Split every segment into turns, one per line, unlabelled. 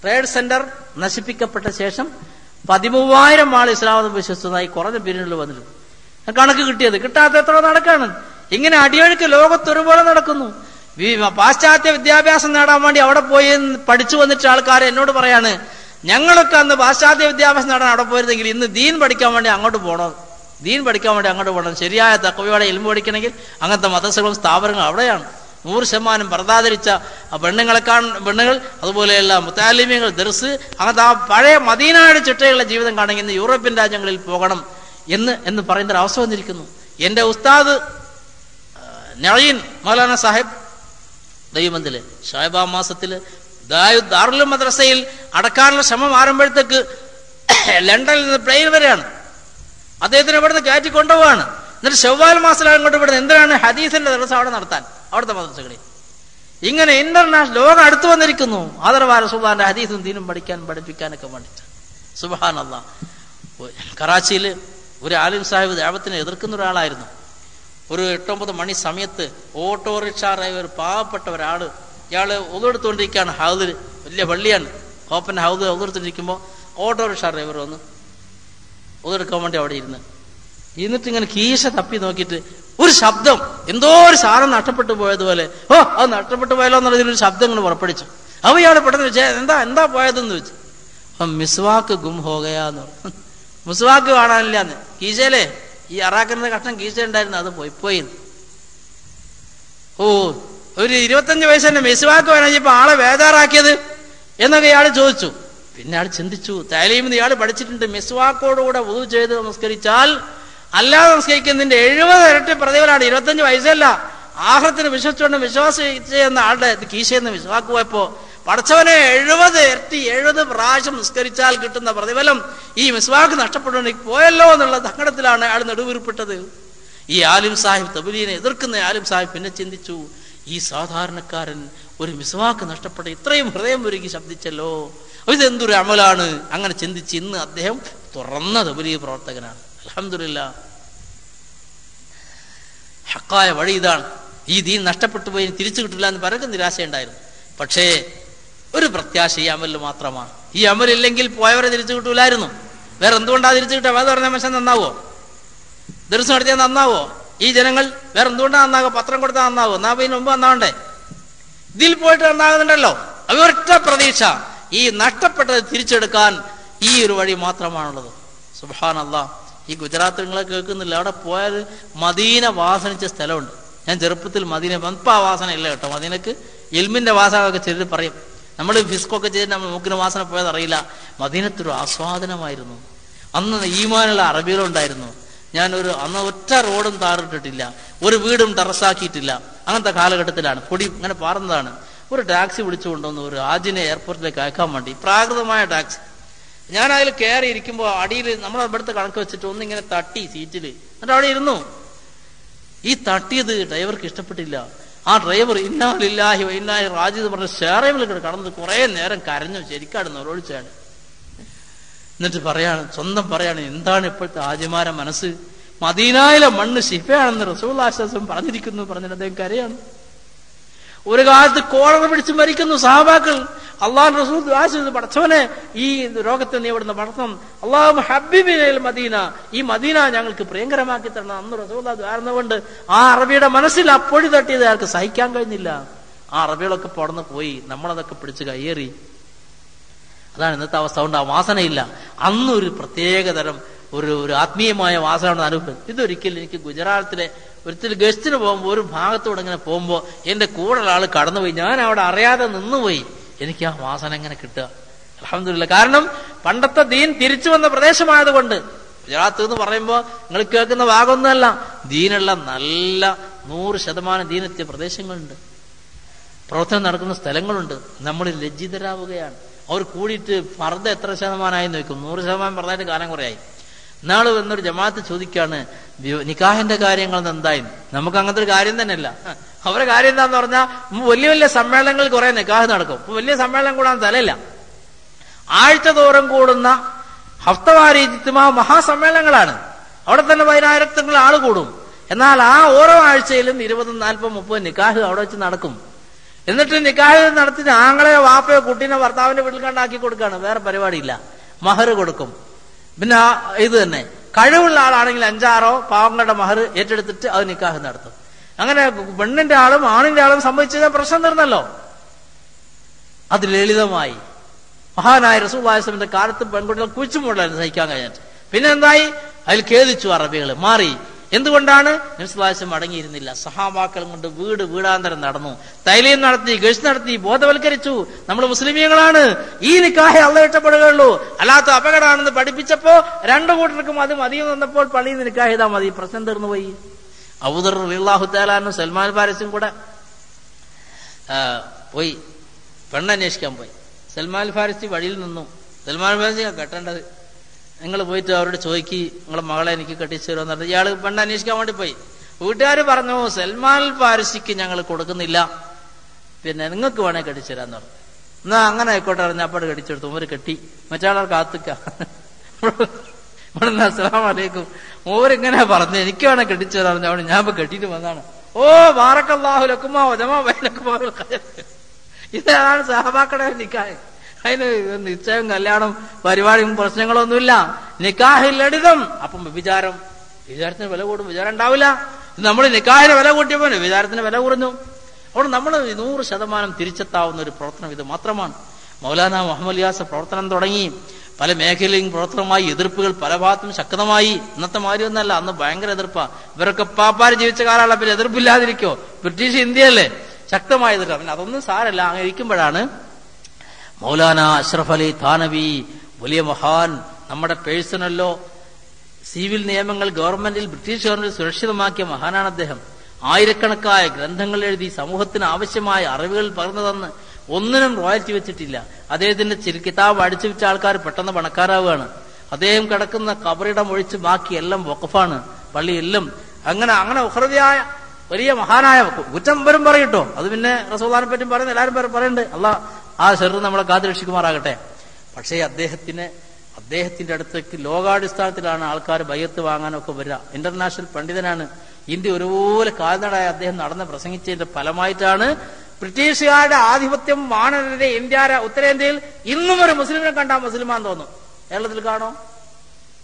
Trade centre നശിപ്പിക്കപ്പെട്ട ശേഷം 13,000 ആൾ ഇസ്ലാം വിശ്വസിച്ചതായി കുറഞ്ഞ പീരീഡിൽ വന്നിട്ടുണ്ട്. കണക്ക് കിട്ടിയത്. കിട്ടാത്ത എത്ര നടക്കാണ്. ഇങ്ങനെ അടിയൊഴുക്ക് ലോകത്തൊരുപോലെ നടക്കുന്നു. പാശ്ചാത്യ വിദ്യാഭ്യാസം നേടാൻ വേണ്ടി അവിടെ പോയി പഠിച്ചു വന്നിട്ട് ആൾക്കാർ എന്നോട് പറയാണ്, ഞങ്ങളൊക്കെ അന്ന് പാശ്ചാത്യ വിദ്യാഭ്യാസം നേടാൻ അവിടെ പോയിരുന്നെങ്കിൽ ഇന്ന് ദീൻ പഠിക്കാൻ വേണ്ടി അങ്ങോട്ട് പോകണം, ദീൻ പഠിക്കാൻ വേണ്ടി അങ്ങോട്ട് പോകണം. ശരിയായ തഖ്വയോടെ ഇൽമു പഠിക്കണമെങ്കിൽ അങ്ങനത്തെ മദ്രസകളും സ്ഥാപനങ്ങളും അവിടെയാണ്. 100% പർദ്ദാധരിച്ച പെണ്ണുങ്ങൾ, അതുപോലെയുള്ള മുത്താലിമീങ്ങൾ, ദർസ്, അങ്ങനത്തെ ആ പഴയ മദീനയുടെ ചിട്ടയുള്ള ജീവിതം കാണെങ്കിൽ ഇന്ന് യൂറോപ്യൻ രാജ്യങ്ങളിൽ പോകണം എന്ന് പറയുന്ന ഒരു അവസ്ഥ വന്നിരിക്കുന്നു. എന്റെ ഉസ്താദ് നഈൻ മൗലാന സാഹിബ് ദൈവമന്ദില് ഷായബ മാസത്തില് ദാറുൽ മദ്രസയിൽ അടക്കാനുള്ള ശ്രമം ആരംഭത്തേക്ക് ലണ്ടനിൽ നിന്ന് പ്ലെയിൻ വരെയാണ്. അദ്ദേഹത്തിന് ഇവിടുന്ന് കയറ്റി കൊണ്ടുപോവാണ്. എന്നിട്ട് ശവ്വാൽ മാസത്തിലാണ് ഇങ്ങോട്ട് വിടുന്നത്. എന്തിനാണ്? ഹദീസിന്റെ ദർസ് അവിടെ നടത്താൻ, അവിടുത്തെ മദ്രസകളിൽ. ഇങ്ങനെ ഇന്റർനാഷണൽ ലോകം അടുത്ത് വന്നിരിക്കുന്നു. ആദരവായ റസൂലുള്ളാഹിന്റെ ഹദീസും ദീനും പഠിപ്പിക്കാനൊക്കെ വേണ്ടിട്ട്. സുബ്ഹാനല്ലാഹ്. കറാച്ചിയിൽ ഒരു ആലിം സാഹിബ് ദഅവത്തിനെ എതിർക്കുന്ന ഒരാളായിരുന്നു. ഒരു 8-9 മണി സമയത്ത് ഓട്ടോറിക്ഷ ഡ്രൈവർ, പാവപ്പെട്ട ഒരാള്, ഇയാള് ഒതുകൊടുത്തുകൊണ്ടിരിക്കുകയാണ്. ഹൗദിൽ, വലിയ പള്ളിയാണ്, ഓപ്പൺ ഹൗദ് ഒതുകൊടുത്തിരിക്കുമ്പോൾ ഓട്ടോറിക്ഷ ഡ്രൈവർ വന്ന് ഒതുകൊടുക്കാൻ വേണ്ടി അവിടെ ഇരുന്നിട്ട് ഇങ്ങനെ കീശ തപ്പി നോക്കിയിട്ട് ഒരു ശബ്ദം, എന്തോ ഒരു സാധനം നഷ്ടപ്പെട്ടു പോയതുപോലെ, അത് നഷ്ടപ്പെട്ടു പോയല്ലോ എന്നുള്ളതിലൊരു ശബ്ദം ഇങ്ങനെ പുറപ്പെടുവിച്ചു. അവ ഇയാളെ പെട്ടെന്ന് വെച്ചാൽ എന്താ പോയതെന്ന് ചോദിച്ചു. മിസ്വാക്ക് ഗും ഹോകയാന്ന് പറഞ്ഞു. മിസ്വാക്ക് കാണാനില്ലാന്ന്. കീശയിലെ ഈ അറാക്കിന്റെ കഷ്ണം കീശ ഉണ്ടായിരുന്നു, അത് പോയി. ഒരു 25 വയസ്സ് തന്നെ മിസ്വാക്ക് വേണമെങ്കിൽ ആളെ വേദാറാക്കിയത് എന്നൊക്കെ ഇയാൾ ചോദിച്ചു. പിന്നെ ആൾ ചിന്തിച്ചു, തഅലീമിന്ന് ഇയാൾ പഠിച്ചിട്ടുണ്ട്, മിസ്വാക്കോടുകൂടെ വുളു ചെയ്ത് നമസ്കരിച്ചാൽ അല്ലാതെ നമസ്കരിക്കുന്നതിന്റെ 70 ഇരട്ടി പ്രതിഫലമാണ്. 25 വയസ്സല്ല, ആഖിറത്തിൽ വിശ്വസിച്ചുകൊണ്ട് വിശ്വാസിച്ച ആളുടെ കീശയെന്ന് മിസ്വാക്ക് പോയപ്പോ പടച്ചവനെ 70 ഇരട്ടി 70 പ്രാവശ്യം നിസ്കരിച്ചാൽ കിട്ടുന്ന പ്രതിഫലം ഈ മിസ്വാക്ക് നഷ്ടപ്പെട്ടുകൊണ്ട് പോയല്ലോ എന്നുള്ള സങ്കടത്തിലാണ് അയാൾ നെടുവീർപ്പെട്ടത്. ഈ ആലിം സാഹിബ്, തബ്ലീഗിനെ എതിർക്കുന്ന ആലിം സാഹിബ് പിന്നെ ചിന്തിച്ചു, ഈ സാധാരണക്കാരൻ ഒരു മിസ്വാക്ക് നഷ്ടപ്പെട്ട ഇത്രയും ഹൃദയം ഒരുക്കി ശബ്ദിച്ചല്ലോ, ഇതെന്തൊരു അമലാണ്. അങ്ങനെ ചിന്തിച്ച് ഇന്ന് അദ്ദേഹം തുറന്ന തബ്ലീഗ് പ്രവർത്തകനാണ്. അൽഹംദുലില്ലാഹ്. ഹക്കായ വഴി ഇതാണ്. ഈ ദീൻ നഷ്ടപ്പെട്ടു പോയി തിരിച്ചു കിട്ടില്ല എന്ന് പലർക്കും നിരാശയുണ്ടായിരുന്നു. പക്ഷേ ഒരു പ്രത്യാശ ഈ അമലിൽ മാത്രമാണ്. ഈ അമലില്ലെങ്കിൽ പോയവരെ തിരിച്ചു കിട്ടൂലായിരുന്നു. വേറെ എന്തുകൊണ്ടാണ് തിരിച്ചു കിട്ടുക? വേറെ പറഞ്ഞ മനുഷ്യൻ നന്നാവോ? ദർസ് നടത്തിയാൽ നന്നാവോ? ഈ ജനങ്ങൾ വേറെ എന്തുകൊണ്ടാണ് നന്നാകുക? പത്രം കൊടുത്താൽ നന്നാവോ? എന്നാ ഇതിന് മുമ്പ് നന്നാവണ്ടേ? ഇതിൽ പോയിട്ട് നന്നാകുന്നുണ്ടല്ലോ. അവരൊറ്റ പ്രതീക്ഷ, ഈ നഷ്ടപ്പെട്ടത് തിരിച്ചെടുക്കാൻ ഈ ഒരു വഴി മാത്രമാണുള്ളത്. സുബ്ഹാനല്ലാഹ്. ഈ ഗുജറാത്ത് നിങ്ങളെ കേൾക്കുന്നില്ല, അവിടെ പോയാൽ മദീന വാസനിച്ച സ്ഥലമുണ്ട്. ഞാൻ ചെറുപ്പത്തിൽ മദീന, ഇപ്പം ആ വാസന ഇല്ല കേട്ടോ. മദീനക്ക് ഇൽമിന്റെ വാസന ഒക്കെ ചിലർ പറയും. നമ്മൾ ഫിസ്കൊക്കെ ചെയ്തിട്ട് നമ്മൾ മൂക്കിന് വാസന പോയത് അറിയില്ല. മദീനത്തൊരു ആസ്വാദനമായിരുന്നു. അന്ന് ഈമാനുള്ള അറബികളുണ്ടായിരുന്നു. അന്ന് ഒറ്റ റോഡും താറിട്ടിട്ടില്ല, ഒരു വീടും ടെറസാക്കിയിട്ടില്ല. അങ്ങനത്തെ കാലഘട്ടത്തിലാണ്. പൊടി ഇങ്ങനെ പാറുന്നതാണ്. ഒരു ടാക്സി വിളിച്ചു കൊണ്ടുവന്നു ഒരു ആജിനെ എയർപോർട്ടിലേക്ക് അയക്കാൻ വേണ്ടി, പ്രാകൃതമായ ടാക്സി. ഞാൻ അതിൽ കയറി ഇരിക്കുമ്പോൾ അടിയിൽ നമ്മൾ ഇവിടുത്തെ കണക്ക് വെച്ചിട്ട് ഒന്നിങ്ങനെ തട്ടി സീറ്റിൽ, എന്നിട്ട് അവിടെ ഇരുന്നു. ഈ തട്ടിയത് ഡ്രൈവർക്ക് ഇഷ്ടപ്പെട്ടില്ല. ആ ഡ്രൈവർ ഇന്നാ ലില്ലാഹി വ ഇന്നാ ഇലൈഹി റാജിഊൻ പറഞ്ഞ ഷെയറേമിൽ കടന്നത് കുറെ നേരം കരഞ്ഞു, ശരിക്കാട് നിറൊഴിച്ചാണ്. എന്നിട്ട് സ്വന്തം പറയാണ്, എന്താണ് ഇപ്പോഴത്തെ ആജിമാരെ മനസ്സ്, മദീനയിലെ മണ്ണ് ശിഫയാണെന്ന് റസൂലുള്ളാഹി സ്വല്ലല്ലാഹു അലൈഹി വസല്ലം പറഞ്ഞിരിക്കുന്നു പറഞ്ഞിട്ട് അദ്ദേഹം കരയാണ്. ഒരു കാലത്ത് കോളർ പിടിച്ച് മരിക്കുന്നു സഹാബാക്കൾ. അള്ളാഹു റസൂൽ ദുആ ചെയ്തു, പടച്ചവനെ ഈ രോഗത്തെ നീ ഇവിടുന്ന് പടർത്തണം, അല്ലാഹുമ്മ ഹബ്ബിബിനൽ മദീന, ഈ മദീന ഞങ്ങൾക്ക് പ്രിയങ്കരമാക്കി തരണം. അന്ന് റസൂലുള്ളാഹി ദുആ ചെയ്യുന്നതുകൊണ്ട് ആ അറബിയുടെ മനസ്സിൽ അപ്പൊഴി തട്ടിയത് അയാൾക്ക് സഹിക്കാൻ കഴിഞ്ഞില്ല. ആ അറബികളൊക്കെ പടർന്നു പോയി, നമ്മളതൊക്കെ പിടിച്ച് കയ്യേറി. അതാണ് ഇന്നത്തെ അവസ്ഥ. കൊണ്ട് ആ വാസനയില്ല. അന്നൊരു പ്രത്യേകതരം ഒരു ആത്മീയമായ വാസന അനുഭവം. ഇതൊരിക്കലും എനിക്ക് ഗുജറാത്തിലെ ഒരിക്കൽ ഗസ്റ്റിന് പോകുമ്പോൾ ഒരു ഭാഗത്തൂടെ ഇങ്ങനെ പോകുമ്പോൾ എന്റെ കൂടെ ആൾ കടന്നുപോയി, ഞാൻ അവിടെ അറിയാതെ നിന്നുപോയി. എനിക്ക് ആ വാസന എങ്ങനെ കിട്ടുക? അൽഹംദുലില്ലാഹ്. കാരണം പണ്ടത്തെ ദീൻ തിരിച്ചു വന്ന പ്രദേശമായതുകൊണ്ട്. ഗുജറാത്ത് എന്ന് പറയുമ്പോൾ നിങ്ങൾ കേൾക്കുന്ന ഭാഗമൊന്നുമല്ല, ദീനുള്ള നല്ല 100% ദീനെത്തിയ പ്രദേശങ്ങളുണ്ട്, പ്രവർത്തനം നടക്കുന്ന സ്ഥലങ്ങളുണ്ട്. നമ്മൾ ലജ്ജിതരാവുകയാണ്. അവർ കൂടിയിട്ട് ഫർദ് എത്ര ശതമാനമായി നോക്കും. 100% പറഞ്ഞായിട്ട് കാലം കുറയായി. നാളെ എന്നൊരു ജമാഅത്ത് ചോദിക്കാണ്, നിക്കാഹിന്റെ കാര്യങ്ങൾ എന്തായി? നമുക്ക് അങ്ങനത്തെ ഒരു കാര്യം തന്നെയല്ല. അവരുടെ കാര്യം എന്താന്ന് പറഞ്ഞാൽ വലിയ വലിയ സമ്മേളനങ്ങൾ കുറെ നിക്കാഹ് നടക്കും. ഇപ്പൊ വലിയ സമ്മേളനം കൂടാൻ സ്ഥലമില്ല. ആഴ്ച തോറും കൂടുന്ന ഹഫ്തവാരി ഇജ്തിമാ മഹാസമ്മേളനങ്ങളാണ്. അവിടെ തന്നെ 10,000 ആൾ കൂടും. എന്നാൽ ആ ഓരോ ആഴ്ചയിലും 20, 40, 30 നിക്കാഹ് അവിടെ വെച്ച് നടക്കും. എന്നിട്ട് നിക്കാഹ് നടത്തി ആങ്ങളെയോ വാപ്പയോ കുട്ടീനെ ഭർത്താവിന്റെ വീട്ടിൽ കണ്ടാക്കി കൊടുക്കുകയാണ്. വേറെ പരിപാടിയില്ല. മഹർ കൊടുക്കും. പിന്നെ ഇത് തന്നെ കഴിവുള്ള ആളാണെങ്കിൽ 5-6 പാവങ്ങളുടെ മഹർ ഏറ്റെടുത്തിട്ട് അത് നിക്കാഹ് നടത്തും. അങ്ങനെ പെണ്ണിന്റെ ആളും ആണിന്റെ ആളും സംഭവിച്ച പ്രശ്നം തീർന്നല്ലോ. അത് ലളിതമായി. മഹാനായ റസൂലുള്ളാഹി സ്വല്ലല്ലാഹു അലൈഹി വസല്ലമയുടെ കാലത്ത് പെൺകുട്ടികൾ കുഴിച്ചുമൂടലായിരുന്നു സഹിക്കാൻ കഴിഞ്ഞിട്ട്. പിന്നെ എന്തായി? അതിൽ ഖേദിച്ചു അറബികൾ, മാറി. എന്തുകൊണ്ടാണ്? നബി സല്ലല്ലാഹു അലൈഹി വസല്ലം അടങ്ങിയിരുന്നില്ല. സഹാബാക്കളും കൊണ്ട് വീടാന്തരം നടന്നു, തൈലീം നടത്തി, ഗൾസ് നടത്തി, ബോധവൽക്കരിച്ചു. നമ്മൾ മുസ്ലിമീങ്ങളാണ്, ഈ നിക്കാഹെ അള്ളാഹ് ഇഷ്ടപ്പെടുകയുള്ളൂ, അല്ലാത്ത അപകടമാണെന്ന് പഠിപ്പിച്ചപ്പോ 2 കൂട്ടർക്കും അത് മതിയെന്ന് വന്നപ്പോൾ പള്ളിയിൽ നിന്ന് നിക്കാഹ് ചെയ്താൽ മതി, പ്രശ്നം തീർന്നു പോയി. അബൂദർ റളിയല്ലാഹു തആല അൻഹു സൽമാൻ ഫാരിസും കൂടെ പോയി പെണ്ണന്വേഷിക്കാൻ പോയി. സൽമാൻ ഫാരിസി വഴിയിൽ നിന്നു. സൽമാൻ ഫാരിസി കെട്ടേണ്ടത്, നിങ്ങൾ പോയിട്ട് അവരോട് ചോദിക്കി, നിങ്ങളെ മകളെ എനിക്ക് കെട്ടിച്ചു തരുമെന്ന് പറഞ്ഞത്. ഇയാൾ പെണ്ണ് അന്വേഷിക്കാൻ വേണ്ടി പോയി. വീട്ടുകാർ പറഞ്ഞു, സൽമാൻ ഫാരിസിക്ക് ഞങ്ങൾ കൊടുക്കുന്നില്ല, പിന്നെ നിങ്ങൾക്ക് വേണേ കെട്ടിച്ചു തരാന്ന് പറഞ്ഞു. എന്നാ അങ്ങനെ ആയിക്കോട്ടെ പറഞ്ഞ അപ്പോഴ് കെട്ടിച്ചെടുത്തു. മൂവര് കെട്ടി. മറ്റാളെ കാത്തുക്ക, അസ്സലാമു അലൈക്കും, മൂവരിങ്ങനെ പറഞ്ഞു എനിക്ക് വേണേ കെട്ടിച്ചു തരാൻ പറഞ്ഞു. അവിടെ ഞാൻ ഇപ്പൊ കെട്ടിയിട്ട് വന്നാണ്. ഓ ബാറക്കല്ലാഹു ലക്കുമാ വജമാ ബൈനക്കുമാ ഫിൽ ഖൈർ. ഇതാണ് സഹാബാക്കളുടെ നിക്കാഹ്. അതിന് നിശ്ചയം, കല്യാണം, പരിപാടിയും പ്രശ്നങ്ങളൊന്നുമില്ല. നിക്കാഹ് ലളിതം. അപ്പം വിചാരത്തിന് വില കൂടും, വിചാരം ഉണ്ടാവില്ല. നമ്മൾ നിക്കാഹിന് വില കൂട്ടിയപ്പോ വിചാരത്തിന് വില കുറഞ്ഞു. അവിടെ നമ്മൾ 100% തിരിച്ചെത്താവുന്ന ഒരു പ്രവർത്തനം ഇത് മാത്രമാണ്. മൗലാന മുഹമ്മദ് യാസർ പ്രവർത്തനം തുടങ്ങി. പല മേഖലയും പ്രവർത്തനമായി എതിർപ്പുകൾ പല ഭാഗത്തും ശക്തമായി. ഇന്നത്തെ മാതിരി ഒന്നല്ല, അന്ന് ഭയങ്കര എതിർപ്പാ. ഇവരൊക്കെ പാപ്പാര് ജീവിച്ച കാലമുള്ള പിന്നെ എതിർപ്പില്ലാതിരിക്കോ? ബ്രിട്ടീഷ് ഇന്ത്യയല്ലേ, ശക്തമായ എതിർപ്പ്. പിന്നെ അതൊന്നും സാരല്ല. അങ്ങനെ ഇരിക്കുമ്പോഴാണ് മൗലാന അഷ്റഫ് അലി താനവി, വലിയ മഹാൻ, നമ്മുടെ പേഴ്സണല്ലോ സിവിൽ നിയമങ്ങൾ ഗവൺമെന്റിൽ ബ്രിട്ടീഷ് ഗവൺമെന്റ് സുരക്ഷിതമാക്കിയ മഹാനാണ് അദ്ദേഹം. ആയിരക്കണക്കായ ഗ്രന്ഥങ്ങൾ എഴുതി സമൂഹത്തിന് ആവശ്യമായ അറിവുകൾ പകർന്നു തന്ന് ഒന്നിനും റോയൽറ്റി വെച്ചിട്ടില്ല. അദ്ദേഹത്തിന്റെ കിതാബ് അടിച്ചു വെച്ച ആൾക്കാർ പെട്ടെന്ന് പണക്കാരാവുകയാണ്. അദ്ദേഹം കിടക്കുന്ന കബറിടം ഒഴിച്ച് ബാക്കി എല്ലാം വഖഫാണ്, പള്ളിയെല്ലാം. അങ്ങനെ ഉഖ്റവിയായ വലിയ മഹാനായ, കുറ്റം വരും പറയട്ടോ, അത് പിന്നെ റസൂലുള്ളാഹിനെ പറ്റി പറയുന്ന എല്ലാവരും പറയുന്നുണ്ട്. അള്ളാഹ് ആ ശർറ് നമ്മളെ കാത്തുരക്ഷിക്കുമാറാകട്ടെ. പക്ഷേ അദ്ദേഹത്തിന്റെ അടുത്തേക്ക് ലോകാടിസ്ഥാനത്തിലാണ് ആൾക്കാർ ബയ്യത്ത് വാങ്ങാനൊക്കെ വരിക. ഇന്റർനാഷണൽ പണ്ഡിതനാണ്. ഇന്ത്യ ഒരുപോലെ കാൽനടയായി അദ്ദേഹം നടന്ന് പ്രസംഗിച്ചതിന്റെ ഫലമായിട്ടാണ് ബ്രിട്ടീഷുകാരുടെ ആധിപത്യം വാണരുടെ ഉത്തരേന്ത്യയിൽ ഇന്നും ഒരു മുസ്ലിമിനെ കണ്ടാൽ മുസ്ലിമാന്ന് തോന്നും. കേരളത്തിൽ കാണോ?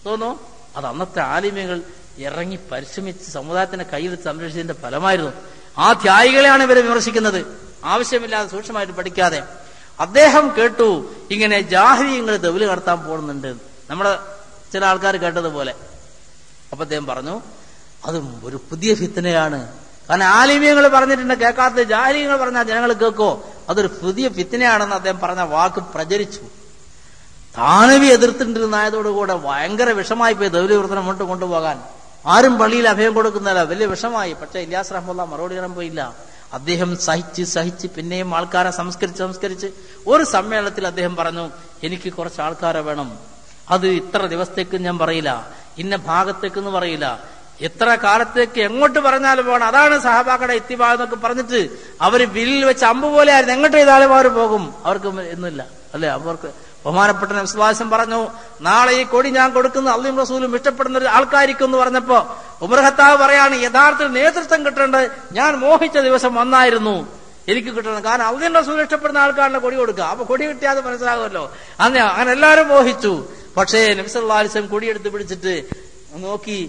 തോന്നോ? അത് അന്നത്തെ ആലിമ്യങ്ങൾ ഇറങ്ങി പരിശ്രമിച്ച് സമുദായത്തിന്റെ കയ്യിൽ സംരക്ഷിച്ചതിന്റെ ഫലമായിരുന്നു. ആ ത്യാഗികളെയാണ് ഇവരെ വിമർശിക്കുന്നത്, ആവശ്യമില്ലാതെ സൂക്ഷ്മമായിട്ട് പഠിക്കാതെ. അദ്ദേഹം കേട്ടു ഇങ്ങനെ ജാഹിലിയങ്ങൾ ദൗല് നടത്താൻ പോകുന്നുണ്ട്, നമ്മുടെ ചില ആൾക്കാർ കേട്ടതുപോലെ. അപ്പൊ അദ്ദേഹം പറഞ്ഞു, അതും ഒരു പുതിയ ഫിത്നയാണ്. കാരണം ആലിമ്യങ്ങൾ പറഞ്ഞിട്ടുണ്ട് കേൾക്കാത്ത, ജാഹിലിയങ്ങൾ പറഞ്ഞാൽ ജനങ്ങൾ കേൾക്കോ? അതൊരു പുതിയ ഫിത്നയാണെന്ന് അദ്ദേഹം പറഞ്ഞ വാക്ക് പ്രചരിച്ചു. താനവി എതിർത്തിട്ടിരുന്നായതോടുകൂടെ ഭയങ്കര വിഷമായി പോയി ദൗല് പ്രവർത്തനം മുന്നോട്ട് കൊണ്ടുപോകാൻ. ആരും പള്ളിയിൽ അഭയം കൊടുക്കുന്നില്ല, വലിയ വിഷമായി. പക്ഷെ ഇല്യാസ് റഹ്മത്തുള്ളാഹി മറുപടി പറയാൻ പോയില്ല. അദ്ദേഹം സഹിച്ച് പിന്നെയും ആൾക്കാരെ സംസ്കരിച്ച് ഒരു സമ്മേളനത്തിൽ അദ്ദേഹം പറഞ്ഞു, എനിക്ക് കുറച്ച് ആൾക്കാരെ വേണം. അത് ഇത്ര ദിവസത്തേക്ക് ഞാൻ പറയില്ല, ഇന്ന ഭാഗത്തേക്കെന്ന് പറയില്ല, എത്ര കാലത്തേക്ക് എങ്ങോട്ട് പറഞ്ഞാലും വേണം. അതാണ് സഹാബാക്കളുടെ ഇത്തിബാ എന്നൊക്കെ പറഞ്ഞിട്ട് അവര് വില്ലിൽ വെച്ച് അമ്പ് പോലെ ആയിരുന്നു. എങ്ങോട്ട് ചെയ്താലും അവർ പോകും, അവർക്ക് എന്നില്ല അല്ലെ. അവർക്ക് ബഹുമാനപ്പെട്ട നബി സല്ലല്ലാഹു അലൈഹി വസല്ലം പറഞ്ഞു, നാളെ ഈ കൊടി ഞാൻ കൊടുക്കുന്ന അള്ളാഹും റസൂലും ഇഷ്ടപ്പെടുന്ന ഒരു ആൾക്കാരിക്കും എന്ന് പറഞ്ഞപ്പോ ഉമർ ഖത്താബ് പറയാണ്, യഥാർത്ഥത്തിൽ നേതൃത്വം കിട്ടേണ്ടത് ഞാൻ മോഹിച്ച ദിവസം വന്നായിരുന്നു എനിക്ക് കിട്ടണം. കാരണം അള്ളാഹും റസൂലും ഇഷ്ടപ്പെടുന്ന ആൾക്കാരുടെ കൊടി കൊടുക്കുക. അപ്പൊ കൊടി കിട്ടിയാൽ മനസ്സിലാകുമല്ലോ. അങ്ങനെ എല്ലാവരും മോഹിച്ചു. പക്ഷേ നബി സല്ലല്ലാഹു അലൈഹി വസല്ലം കൊടിയെടുത്ത് പിടിച്ചിട്ട് നോക്കി,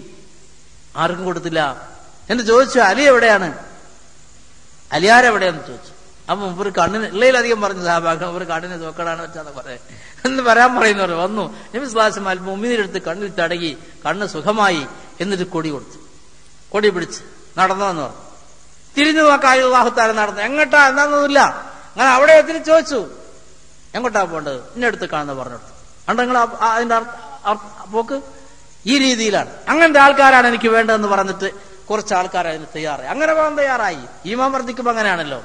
ആർക്കും കൊടുത്തില്ല. എന്ന് ചോദിച്ചു, അലി എവിടെയാണ്, അലിയാരെവിടെയാന്ന് ചോദിച്ചു. അപ്പൊ ഒരു കണ്ണിന് ഉള്ളതിലധികം പറഞ്ഞു സാഹബാക്കൾ, ഒരു കണ്ണിന് നോക്കടാണ് വെച്ചാന്ന് പറയാൻ എന്ന് പറയാൻ പറയുന്നവർ വന്നു. നബി സല്ലല്ലാഹു അലൈഹി വസല്ലം ഉമ്മിനെടുത്ത് കണ്ണിൽ തടകി, കണ്ണ് സുഖമായി. എന്നിട്ട് കൊടി കൊടുത്തു. കൊടി പിടിച്ച് നടന്നതെന്ന് പറഞ്ഞു. തിരിഞ്ഞു നോക്കാൻ അല്ലാഹു തആല നടന്നു. എങ്ങോട്ടാ എന്താന്നൊന്നുമില്ല. അങ്ങനെ അവിടെ എത്തി ചോദിച്ചു, എങ്ങോട്ടാ പോകേണ്ടത്? ഇന്നടുത്ത് കാണുന്ന പറഞ്ഞെടുത്തു. അണ്ട് നിങ്ങൾ അതിന്റെ പോക്ക് ഈ രീതിയിലാണ്. അങ്ങനത്തെ ആൾക്കാരാണ് എനിക്ക് വേണ്ടതെന്ന് പറഞ്ഞിട്ട് കുറച്ച് ആൾക്കാർ അതിന് തയ്യാറായി. അങ്ങനെ പോകാൻ തയ്യാറായി. ഈമാൻ വർദ്ധിക്കുമ്പോൾ അങ്ങനെയാണല്ലോ.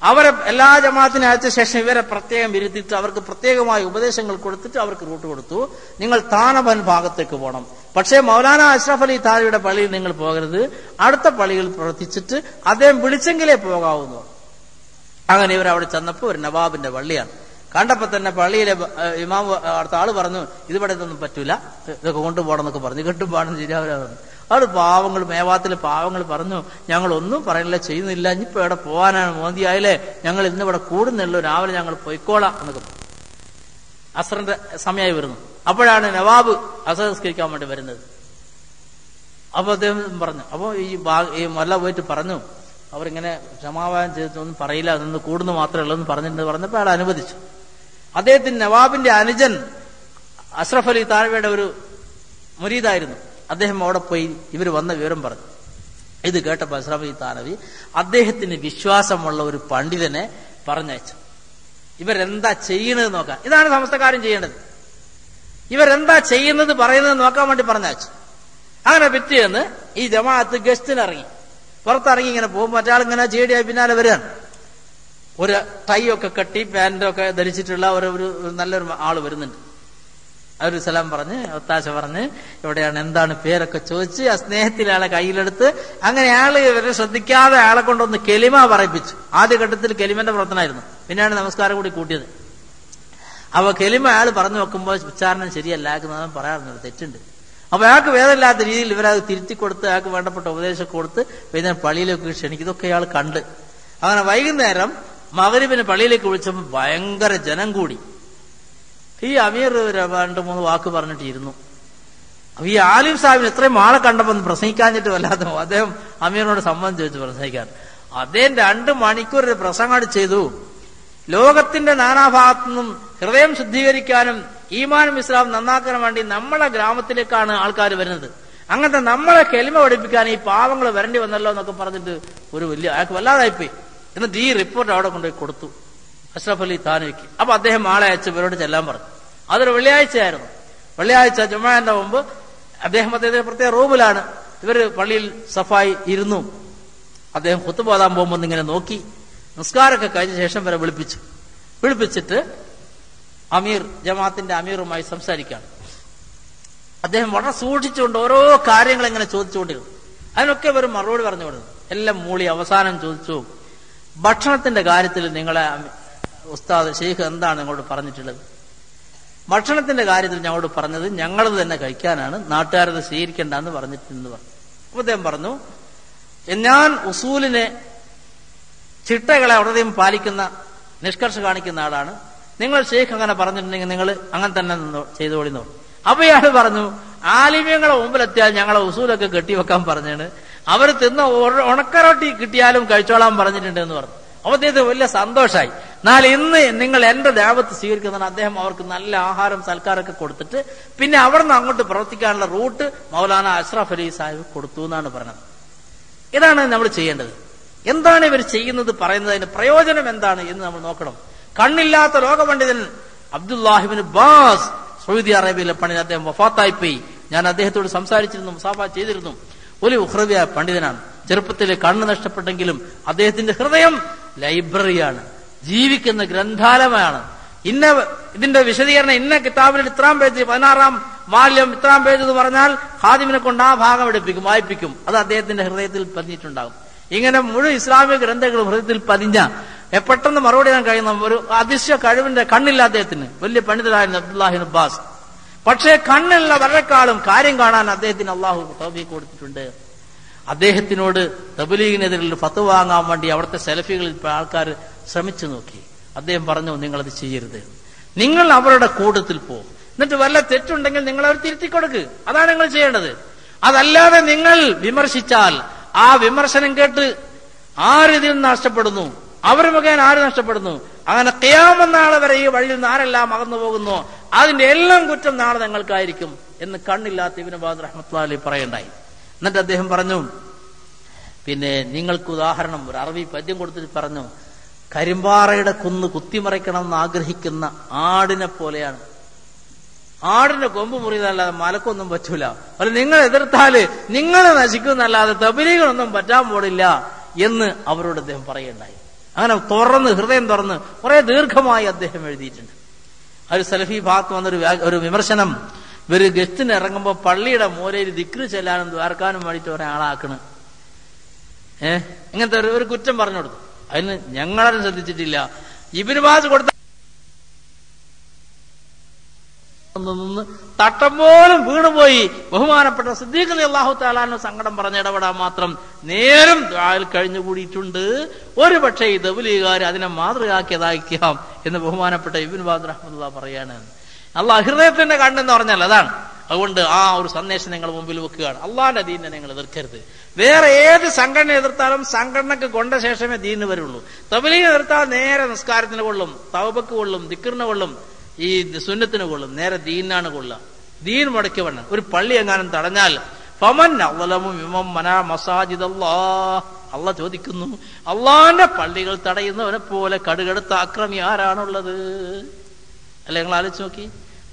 അവരെ എല്ലാ ജമാഅത്തിനും അയച്ച ശേഷം ഇവരെ പ്രത്യേകം ഇരുത്തിയിട്ട് അവർക്ക് പ്രത്യേകമായ ഉപദേശങ്ങൾ കൊടുത്തിട്ട് അവർക്ക് റൂട്ട് കൊടുത്തു. നിങ്ങൾ താനബൻ ഭാഗത്തേക്ക് പോകണം, പക്ഷേ മൗലാന അഷ്റഫ് അലി താനവിയുടെ പള്ളിയിൽ നിങ്ങൾ പോകരുത്, അടുത്ത പള്ളിയിൽ പ്രവർത്തിച്ചിട്ട് അദ്ദേഹം വിളിച്ചെങ്കിലേ പോകാവുന്നു. അങ്ങനെ ഇവർ അവിടെ ചെന്നപ്പോൾ ഒരു നവാബിന്റെ പള്ളിയാണ്. കണ്ടപ്പോ തന്നെ പള്ളിയിലെ ഇമാം അടുത്ത ആള് പറഞ്ഞു, ഇതിവിടെ ഇതൊന്നും പറ്റൂല, ഇതൊക്കെ കൊണ്ടുപോകണം എന്നൊക്കെ പറഞ്ഞു. കെട്ടും പാടും ശരിയാവില്ല. അവിടെ പാവങ്ങൾ, മേവാത്തിലെ പാവങ്ങൾ പറഞ്ഞു, ഞങ്ങളൊന്നും പറയില്ല, ചെയ്യുന്നില്ല, ഇനിയിപ്പോ ഇവിടെ പോകാനാണ്, മോന്തിയായാലേ ഞങ്ങൾ ഇന്നിവിടെ കൂടുന്നുള്ളൂ, രാവിലെ ഞങ്ങൾ പൊയ്ക്കോളാം എന്നൊക്കെ പറഞ്ഞു. അസറിന്റെ സമയമായി വരുന്നു. അപ്പോഴാണ് നവാബ് അസർ നിസ്കരിക്കാൻ വേണ്ടി വരുന്നത്. അപ്പൊ അദ്ദേഹം പറഞ്ഞു, അപ്പൊ ഈ മല്ല പോയിട്ട് പറഞ്ഞു, അവരിങ്ങനെ ക്ഷമാവാനം ചെയ്തിട്ടൊന്നും പറയില്ല, അതൊന്ന് കൂടുന്നു മാത്രമേ ഉള്ളൂ എന്ന് പറഞ്ഞപ്പോൾ അയാൾ അനുവദിച്ചു. അദ്ദേഹത്തിന് നവാബിന്റെ അനുജൻ അഷ്റഫ് അലി താനവിയുടെ ഒരു മുരീദായിരുന്നു. അദ്ദേഹം അവിടെ പോയി ഇവർ വന്ന വിവരം പറഞ്ഞു. ഇത് കേട്ടപ്പോൾ അഷ്റഫ് അലി താനവി അദ്ദേഹത്തിന് വിശ്വാസമുള്ള ഒരു പണ്ഡിതനെ പറഞ്ഞയച്ചു. ഇവരെന്താ ചെയ്യണത് നോക്കാൻ. ഇതാണ് സമസ്തക്കാരും ചെയ്യേണ്ടത്. ഇവരെന്താ ചെയ്യുന്നത് പറയുന്നത് നോക്കാൻ വേണ്ടി പറഞ്ഞയച്ചു. അങ്ങനെ പിറ്റേന്ന് ഈ ജമാഅത്ത് ഗസ്റ്റിനിറങ്ങി, പുറത്തിറങ്ങി ഇങ്ങനെ പോകും. മറ്റാളിങ്ങനെ ചേടിയായി പിന്നാലെ വരികയാണ്. ഒരു ടൈ ഒക്കെ കെട്ടി പാൻറ്റൊക്കെ ധരിച്ചിട്ടുള്ള ഒരു നല്ലൊരു ആള് വരുന്നുണ്ട്. അവര് സലാം പറഞ്ഞ് ഒത്താശ പറഞ്ഞ് എവിടെയാണ് എന്താണ് പേരൊക്കെ ചോദിച്ച് ആ സ്നേഹത്തിലെ ആളെ കയ്യിലെടുത്ത് അങ്ങനെ ആള് ഇവരെ ശ്രദ്ധിക്കാതെ ആളെ കൊണ്ടൊന്ന് കെലിമ പറയിപ്പിച്ചു. ആദ്യ ഘട്ടത്തിൽ കെലിമന്റെ പ്രവർത്തനമായിരുന്നു, പിന്നെയാണ് നമസ്കാരം കൂടി കൂട്ടിയത്. അപ്പൊ കെലിമ അയാൾ പറഞ്ഞു വെക്കുമ്പോൾ ഉച്ചാരണം ശരിയല്ല, അയാൾക്ക് പറയാറുണ്ട്, തെറ്റുണ്ട്. അപ്പൊ അയാൾക്ക് വേദമില്ലാത്ത രീതിയിൽ ഇവരത് തിരുത്തി കൊടുത്ത് അയാൾക്ക് വേണ്ടപ്പെട്ട ഉപദേശം കൊടുത്ത് വൈകുന്നേരം പള്ളിയിലേക്ക് ക്ഷണിക്കും. ഇതൊക്കെ അയാൾ കണ്ട് അങ്ങനെ വൈകുന്നേരം മഗ്‌രിബിന് പള്ളിയിലേക്ക് വിളിച്ചപ്പോൾ ഭയങ്കര ജനം കൂടി. ഈ അമീർ 2-3 വാക്ക് പറഞ്ഞിട്ടിരുന്നു. ഈ ആലിം സാഹിബിന് ഇത്രയും ആളെ കണ്ടപ്പോൾ ഒന്ന് പ്രസംഗിക്കാഞ്ഞിട്ട് വല്ലാതെ അദ്ദേഹം അമീറിനോട് സമ്മതം ചോദിച്ചു പ്രസംഗിക്കാൻ. അദ്ദേഹം 2 മണിക്കൂർ പ്രസംഗം ചെയ്തു. ലോകത്തിന്റെ നാനാഭാഗത്തു നിന്നും ഹൃദയം ശുദ്ധീകരിക്കാനും ഈമാനും ഇസ്ലാം നന്നാക്കാൻ വേണ്ടി നമ്മളെ ഗ്രാമത്തിലേക്കാണ് ആൾക്കാർ വരുന്നത്. അങ്ങനത്തെ നമ്മളെ കെലിമ പഠിപ്പിക്കാൻ ഈ പാവങ്ങൾ വരേണ്ടി വന്നല്ലോ എന്നൊക്കെ പറഞ്ഞിട്ട് ഒരു വലിയ അയാൾക്ക് വല്ലാതായിപ്പോയി. എന്നിട്ട് ഈ റിപ്പോർട്ട് അവിടെ കൊണ്ടുപോയി കൊടുത്തു അഷ്റഫ് അലി താനവിക്ക്. അപ്പൊ അദ്ദേഹം ആളെ അയച്ച് ഇവരോട് ചെല്ലാൻ പറഞ്ഞു. അതൊരു വെള്ളിയാഴ്ചയായിരുന്നു. വെള്ളിയാഴ്ച ജുമാന്റെ മുമ്പ് അദ്ദേഹത്തിന്റെ പ്രത്യേക റൂമിലാണ്. ഇവര് പള്ളിയിൽ സഫായി ഇരുന്നു. അദ്ദേഹം ഖുത്ബ ഓതാൻ പോകുമ്പോൾ ഇങ്ങനെ നോക്കി. നിസ്കാരമൊക്കെ കഴിഞ്ഞ ശേഷം വരെ വിളിപ്പിച്ചിട്ട് അമീർ ജമാഅത്തിന്റെ അമീറുമായി സംസാരിക്കുകയാണ്. അദ്ദേഹം വളരെ സൂക്ഷിച്ചുകൊണ്ട് ഓരോ കാര്യങ്ങൾ ഇങ്ങനെ ചോദിച്ചുകൊണ്ടിരുന്നു. അതിനൊക്കെ ഇവർ മറുപടി പറഞ്ഞു കൊടുത്തു. എല്ലാം മൂളി അവസാനം ചോദിച്ചു, ഭക്ഷണത്തിന്റെ കാര്യത്തിൽ നിങ്ങളെ ഉസ്താദ് ഷെയ്ഖ് എന്താണ് നിങ്ങളോട് പറഞ്ഞിട്ടുള്ളത്? ഭക്ഷണത്തിന്റെ കാര്യത്തിൽ ഞങ്ങളോട് പറഞ്ഞത് ഞങ്ങളത് തന്നെ കഴിക്കാനാണ്, നാട്ടുകാരത് സ്വീകരിക്കേണ്ടെന്ന് പറഞ്ഞിട്ടുണ്ടെന്ന് പറഞ്ഞു. അപ്പൊ അദ്ദേഹം പറഞ്ഞു, ഞാൻ ഉസൂലിനെ ചിട്ടകളെ വളരെയധികം പാലിക്കുന്ന നിഷ്കർഷ കാണിക്കുന്ന ആളാണ്. നിങ്ങൾ ഷെയ്ഖ് അങ്ങനെ പറഞ്ഞിട്ടുണ്ടെങ്കിൽ നിങ്ങൾ അങ്ങനെ തന്നെ ചെയ്തോളിന്നു. അപ്പൊ ഇയാൾ പറഞ്ഞു, ആലിമ്യങ്ങളെ മുമ്പിലെത്തിയാൽ ഞങ്ങളെ ഉസൂലൊക്കെ കെട്ടിവെക്കാൻ പറഞ്ഞാണ്, അവർ തിന്ന ഉണക്കറൊട്ടി കിട്ടിയാലും കഴിച്ചോളാൻ പറഞ്ഞിട്ടുണ്ട് എന്ന് പറഞ്ഞു. അപ്പൊ അദ്ദേഹത്തിന് വലിയ സന്തോഷമായി. എന്നാൽ ഇന്ന് നിങ്ങൾ എന്റെ ദാവത്ത് സ്വീകരിക്കുന്നതാണ്. അദ്ദേഹം അവർക്ക് നല്ല ആഹാരം സൽക്കാരമൊക്കെ കൊടുത്തിട്ട് പിന്നെ അവിടെ നിന്ന് അങ്ങോട്ട് പ്രവർത്തിക്കാനുള്ള റൂട്ട് മൗലാന അഷ്റഫ് അലി സാഹിബ് കൊടുത്തു എന്നാണ് പറഞ്ഞത്. ഇതാണ് നമ്മൾ ചെയ്യേണ്ടത്. എന്താണ് ഇവർ ചെയ്യുന്നത്, പറയുന്നത്, അതിന്റെ പ്രയോജനം എന്താണ് എന്ന് നമ്മൾ നോക്കണം. കണ്ണില്ലാത്ത ലോകപണ്ഡിതൻ അബ്ദുല്ലാഹിബ്നു ബാസ് സൗദി അറേബ്യയിലെ പണ്ഡിതൻ, അദ്ദേഹം വഫാത്തായിപ്പോയി. ഞാൻ അദ്ദേഹത്തോട് സംസാരിച്ചിരുന്നു, മുസാഫ ചെയ്തിരുന്നു. ഒരു ഉഖ്റവിയ പണ്ഡിതനാണ്. ചെറുപ്പത്തിലെ കണ്ണ് നഷ്ടപ്പെട്ടെങ്കിലും അദ്ദേഹത്തിന്റെ ഹൃദയം ലൈബ്രറിയാണ്, ജീവിക്കുന്ന ഗ്രന്ഥാലയമാണ്. ഇതിന്റെ വിശദീകരണം ഇന്ന കിതാബിൽ ഇത്രാം പേജ് 16-ാം വാല്യം ഇത്രാം പേജ് എന്ന് പറഞ്ഞാൽ ഖാദിമിനെ കൊണ്ട് ആ ഭാഗം എടുപ്പിക്കും, വായിപ്പിക്കും. അത് അദ്ദേഹത്തിന്റെ ഹൃദയത്തിൽ പതിഞ്ഞിട്ടുണ്ടാകും. ഇങ്ങനെ മുഴുവൻ ഇസ്ലാമിക ഗ്രന്ഥങ്ങളും ഹൃദയത്തിൽ പതിഞ്ഞ പെട്ടെന്ന് മറുപടി ചെയ്യാൻ കഴിയുന്ന ഒരു അതിശയ കഴിവിന്റെ കണ്ണില്ല അദ്ദേഹത്തിന്. വലിയ പണ്ഡിതനായിരുന്നു അബ്ദുല്ലാഹിബ്നു അബ്ബാസ്. പക്ഷേ കണ്ണുള്ള വരെക്കാളും കാര്യം കാണാൻ അദ്ദേഹത്തിന് അള്ളാഹു തൗഫീഖ് കൊടുത്തിട്ടുണ്ട്. അദ്ദേഹത്തിനോട് തബ്ലീഗിനെതിരെ ഫത്വ വാങ്ങാൻ വേണ്ടി അവിടുത്തെ സെലഫികളിൽ ആൾക്കാർ ശ്രമിച്ചു നോക്കി. അദ്ദേഹം പറഞ്ഞു, നിങ്ങളത് ചെയ്യരുത്, നിങ്ങൾ അവരുടെ കൂട്ടത്തിൽ പോകും, എന്നിട്ട് വല്ല തെറ്റുണ്ടെങ്കിൽ നിങ്ങൾ അവർ തിരുത്തി കൊടുക്ക്. അതാണ് നിങ്ങൾ ചെയ്യേണ്ടത്. അതല്ലാതെ നിങ്ങൾ വിമർശിച്ചാൽ ആ വിമർശനം കേട്ട് ആര് ഇതിൽ നിന്ന് നഷ്ടപ്പെടുന്നു, അവർ മുഖേന ആര് നഷ്ടപ്പെടുന്നു, അങ്ങനെ ഖിയാമത്ത് നാളെ വരെ ഈ വഴിയിൽ നിന്ന് ആരെല്ലാം അകന്നു പോകുന്നു, അതിന്റെ എല്ലാം കുറ്റം നാളെ നിങ്ങൾക്കായിരിക്കും എന്ന് കണ്ണില്ലാത്ത ഇബ്നു ബാസ് റഹ്മത്തുള്ളാഹി അലൈഹി പറയണ്ടായി. എന്നിട്ട് അദ്ദേഹം പറഞ്ഞു, പിന്നെ നിങ്ങൾക്ക് ഉദാഹരണം ഒരു അറബി പദ്യം കൊടുത്തിട്ട് പറഞ്ഞു, കരിമ്പാറയുടെ കുന്ന് കുത്തിമറിക്കണം എന്ന് ആഗ്രഹിക്കുന്ന ആടിനെ പോലെയാണ്. ആടിന്റെ കൊമ്പ് മുറിയതല്ലാതെ മലക്കൊന്നും പറ്റൂല. അല്ല, നിങ്ങൾ എതിർത്താല് നിങ്ങൾ നശിക്കുന്നല്ലാതെ തബ്ലീഗിനൊന്നും പറ്റാൻ പോടില്ല എന്ന് അവരോട് അദ്ദേഹം പറയുണ്ടായി. അങ്ങനെ ഹൃദയം തുറന്ന് കുറെ ദീർഘമായി അദ്ദേഹം എഴുതിയിട്ടുണ്ട്. ഒരു സലഫി ഭാഗത്ത് വന്നൊരു വിമർശനം, ഇവര് ഗസ്റ്റിന് ഇറങ്ങുമ്പോൾ പള്ളിയുടെ മൂലയിൽ ദിക്റ് ചെല്ലാനും ദ്വാർക്കാനും വേണ്ടിയിട്ട് ഒരാളാക്കണ്. ഇങ്ങനത്തെ ഒരു കുറ്റം പറഞ്ഞു കൊടുത്തു. അതിന് ഞങ്ങളാരും ശ്രദ്ധിച്ചിട്ടില്ല. ഇബ്നു ബാസ് കൊടുത്ത നിന്ന് തട്ടം പോലും വീണുപോയി ബഹുമാനപ്പെട്ട സിദ്ദീഖ് റളിയല്ലാഹു തആല അൻഹു സങ്കടം പറഞ്ഞ് ഇടപെടാൻ മാത്രം നേരം ദുആയിൽ കഴിഞ്ഞുകൂടിയിട്ടുണ്ട്. ഒരു പക്ഷേ ഈ തബ്ലീഗുകാർ അതിനെ മാതൃകയാക്കിയതായിരിക്കാം എന്ന് ബഹുമാനപ്പെട്ട ഇബ്നു ബാസ് റഹ്മത്തുള്ളാഹി പറയാണ്. അള്ളാഹ് ഹൃദയത്തിന്റെ കണ്ണെന്ന് പറഞ്ഞാൽ അതാണ്. അതുകൊണ്ട് ആ ഒരു സന്ദേശം നിങ്ങൾ മുമ്പിൽ വെക്കുകയാണ്. അള്ളാഹിന്റെ ദീനിനെ നിങ്ങൾ എതിർക്കരുത്. വേറെ ഏത് സംഘടന എതിർത്താലും സംഘടനക്ക് കൊണ്ട ശേഷമേ ദീന് വരുള്ളൂ. തബ്ലീഗ് എതിർത്താൽ നേരെ നിസ്കാരത്തിന് കൊള്ളും, തൗബക്ക് കൊള്ളും, ദിക്റിന് കൊള്ളും, ഈ സുന്നത്തിന് കൊള്ളും. നേരെ ദീനാണ് കൊള്ളുക. ദീൻ മുടക്കി വേണം. ഒരു പള്ളി എങ്ങാനും തടഞ്ഞാൽ അള്ളാഹ് ചോദിക്കുന്നു, അള്ളാഹിന്റെ പള്ളികൾ തടയുന്നവനെ പോലെ കടുകടുത്ത അക്രമി ആരാണുള്ളത്? അല്ലെ, നിങ്ങൾ ആലോചിച്ച് നോക്കി.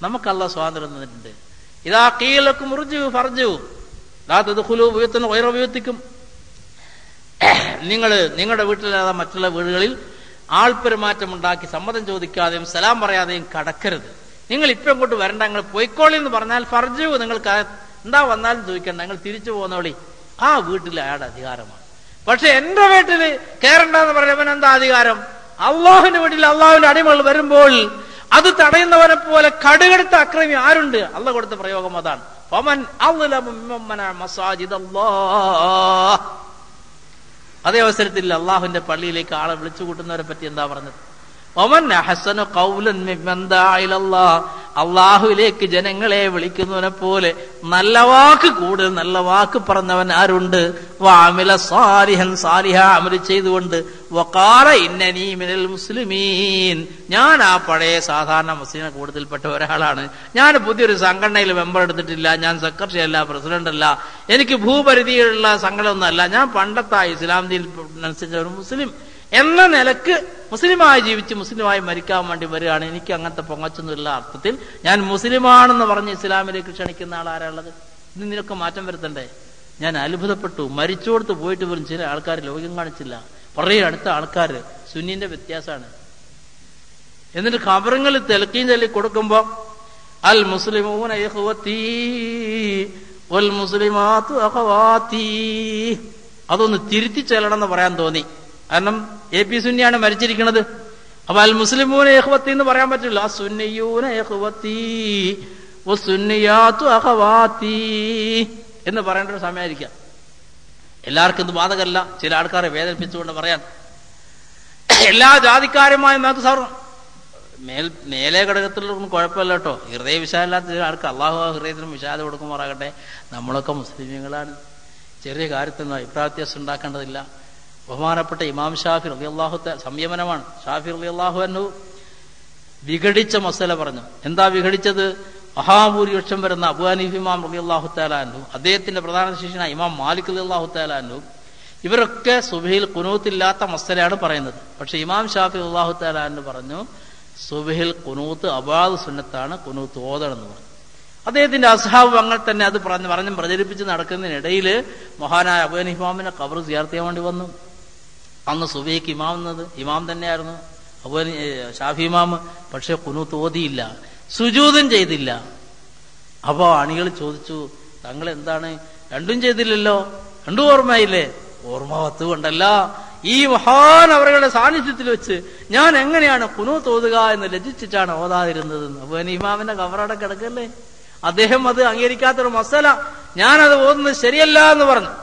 നമുക്ക് അള്ളാഹ് സ്വാതന്ത്ര്യം തന്നിട്ടുണ്ട്. ഇതാ ഖീലക്കും ഉർജു ഫർജു ലാ തദ്ഖുലൂ ബുയൂതൻ ഗൈറ ബുയൂതിക്കും. നിങ്ങൾ നിങ്ങളുടെ വീട്ടിലല്ലാതെ മറ്റുള്ള വീടുകളിൽ ആൾപെരുമാറ്റം ഉണ്ടാക്കി സമ്മതം ചോദിക്കാതെയും സലാം പറയാതെയും കടക്കരുത്. നിങ്ങൾ ഇപ്പം ഇങ്ങോട്ട് വരണ്ട, നിങ്ങൾ പൊയ്ക്കോളി എന്ന് പറഞ്ഞാൽ ഫർജു, നിങ്ങൾക്ക് എന്താ വന്നാലും ചോദിക്കണ്ട, നിങ്ങൾ തിരിച്ചു പോകുന്നോളി. ആ വീട്ടിൽ അയാളുടെ അധികാരമാണ്. പക്ഷെ എന്റെ വീട്ടിൽ കയറണ്ടെന്ന് പറഞ്ഞവൻ എന്താ അധികാരം? അള്ളാഹുവിന്റെ വീട്ടിൽ അള്ളാഹുവിന്റെ അടിമകൾ വരുമ്പോൾ അത് തടയുന്നവനെ പോലെ കടുകടുത്ത അക്രമി ആരുണ്ട്? അള്ളാഹ് കൊടുത്ത പ്രയോഗം അതാണ്. ഫമൻ അദ്ലമു മിമ്മൻ മസാജിദല്ലാഹ്. അതേ അവസരത്തിൽ അള്ളാഹുവിന്റെ പള്ളിയിലേക്ക് ആളെ വിളിച്ചു കൂട്ടുന്നവരെ പറ്റി എന്താ പറഞ്ഞത്? അള്ളാഹുവിലേക്ക് ജനങ്ങളെ വിളിക്കുന്നവനെ പോലെ നല്ല വാക്ക്, കൂടുതൽ നല്ല വാക്ക് പറഞ്ഞവൻ ആരുണ്ട്? വഅമില സാലിഹൻ, സാലിഹ അമല് ചെയ്തുകൊണ്ട് വഖാല ഇന്നനീ മിനൽ മുസ്ലിമീൻ, ഞാൻ ആ പഴയ സാധാരണ മുസ്ലിം കൂടുതൽപ്പെട്ട ഒരാളാണ്. ഞാൻ പുതിയൊരു സംഘടനയിൽ മെമ്പർ എടുത്തിട്ടില്ല, ഞാൻ സെക്രട്ടറി അല്ല, പ്രസിഡന്റ് അല്ല, എനിക്ക് ഭൂപരിധിയിലുള്ള സംഘടനയൊന്നുമല്ല, ഞാൻ പണ്ടത്തെ ഇസ്ലാം ദീൻ അനുസരിച്ച ഒരു മുസ്ലിം എന്ന നിലക്ക് മുസ്ലിമായി ജീവിച്ച് മുസ്ലിമായി മരിക്കാൻ വേണ്ടി വരികയാണ്. എനിക്ക് അങ്ങനത്തെ പൊങ്ങച്ചൊന്നുമില്ല അർത്ഥത്തിൽ ഞാൻ മുസ്ലിമാണെന്ന് പറഞ്ഞ് ഇസ്ലാമിലേക്ക് ക്ഷണിക്കുന്ന ആളാരാളുള്ളത്? ഇന്ന് നിനക്ക് മാറ്റം വരുത്തണ്ടേ? ഞാൻ അത്ഭുതപ്പെട്ടു. മരിച്ചോടത്ത് പോയിട്ട് പോലും ചില ആൾക്കാർ ലോകം കാണിച്ചില്ല. കുറേ അടുത്ത ആൾക്കാർ സുന്നീന്റെ വ്യത്യാസമാണ്. എന്നിട്ട് ഖബറുകളിൽ തെൽക്കീൻ ചൊല്ലി കൊടുക്കുമ്പോ അൽ മുസ്ലിമൂന ഇഖ്വതീ വൽ മുസ്ലിമാതു അഖവാതീ, അതൊന്ന് തിരുത്തി ചെല്ലണം എന്ന് പറയാൻ തോന്നി. കാരണം AP സുന്നിയാണ് മരിച്ചിരിക്കുന്നത്. അപ്പൊ അൽ മുസ്ലിമൂന ഇഖ്വത്തി എന്ന് പറയാൻ പറ്റില്ല. സുന്നിയൂന ഇഖ്വത്തി വസുന്നിയാതു അഖവാത്തി എന്ന് പറയേണ്ട ഒരു സമയമായിരിക്കാം. എല്ലാവർക്കും ഇത് ബാധകമല്ല. ചില ആൾക്കാരെ വേദനിപ്പിച്ചുകൊണ്ട് പറയാൻ എല്ലാ ജാതിക്കാരുമായ മേത്ത് സാർ മേലെ ഘടകത്തിലൊന്നും കുഴപ്പമില്ല കേട്ടോ. ഹൃദയ വിശാലമില്ലാത്ത ചില ആൾക്ക് അള്ളാഹു ഹൃദയത്തിനും വിശാലത കൊടുക്കുമാറാകട്ടെ. നമ്മളൊക്കെ മുസ്ലിമീങ്ങളാണ്. ചെറിയ കാര്യത്തിനൊന്നും അഭിപ്രായ വ്യത്യാസം ഉണ്ടാക്കേണ്ടതില്ല. ബഹുമാനപ്പെട്ട ഇമാം ഷാഫി റളിയല്ലാഹു തആല, സംയമനമാണ്. ഷാഫി റളിയല്ലാഹു അൻഹു വിഘടിച്ച മസല പറഞ്ഞു. എന്താ വിഘടിച്ചത്? മഹാഭൂരിപക്ഷം വരുന്ന അബൂ ഹനീഫ ഇമാം റളിയല്ലാഹു തആല അൻഹു, അദ്ദേഹത്തിന്റെ പ്രധാന ശിഷ്യനായ ഇമാം മാലിക് റളിയല്ലാഹു തആല അൻഹു, ഇവരൊക്കെ സുബ്ഹിയിൽ ഖുനൂത്തില്ലാത്ത മസലയാണ് പറയുന്നത്. പക്ഷെ ഇമാം ഷാഫി റളിയല്ലാഹു തആല അൻഹു പറഞ്ഞു സുബ്ഹിയിൽ ഖുനൂത്ത് അബാദ് സുന്നത്താണ്, ഖുനൂത്ത് ഓതണം എന്ന് പറഞ്ഞു. അദ്ദേഹത്തിന്റെ അസ്ഹാബ് അങ്ങനെ തന്നെ അത് പറഞ്ഞ് പ്രചരിപ്പിച്ച് നടക്കുന്നതിനിടയിൽ മഹാനായ അബൂ ഹനീഫ ഇമാമിനെ ഖബർ സിയാറത്ത് ചെയ്യാൻ വേണ്ടി വന്നു. അന്ന് സുബഹിക്ക് ഇമാം തന്നെയായിരുന്നു ഷാഫി ഇമാം. പക്ഷെ ഖുനൂത്ത് ഓതിയില്ല, സുജൂദും ചെയ്തില്ല. അപ്പോ അണികൾ ചോദിച്ചു, തങ്ങൾ എന്താണ് രണ്ടും ചെയ്തില്ലല്ലോ, രണ്ടും ഓർമ്മയില്ലേ? ഓർമ്മ വത്തുകൊണ്ടല്ല, ഈ മഹാൻ അവരുടെ സാന്നിധ്യത്തിൽ വെച്ച് ഞാൻ എങ്ങനെയാണ് ഖുനൂത്ത് ഓതുക എന്ന് ലജ്ജിച്ചിട്ടാണ് ഓതാതിരുന്നതെന്ന്. അപ്പൊ ഇമാമിന്റെ ഖബറവിടെ കിടക്കല്ലേ? അദ്ദേഹം അത് അംഗീകരിക്കാത്തൊരു മസല, ഞാനത് ഓതുന്നത് ശരിയല്ല എന്ന് പറഞ്ഞു.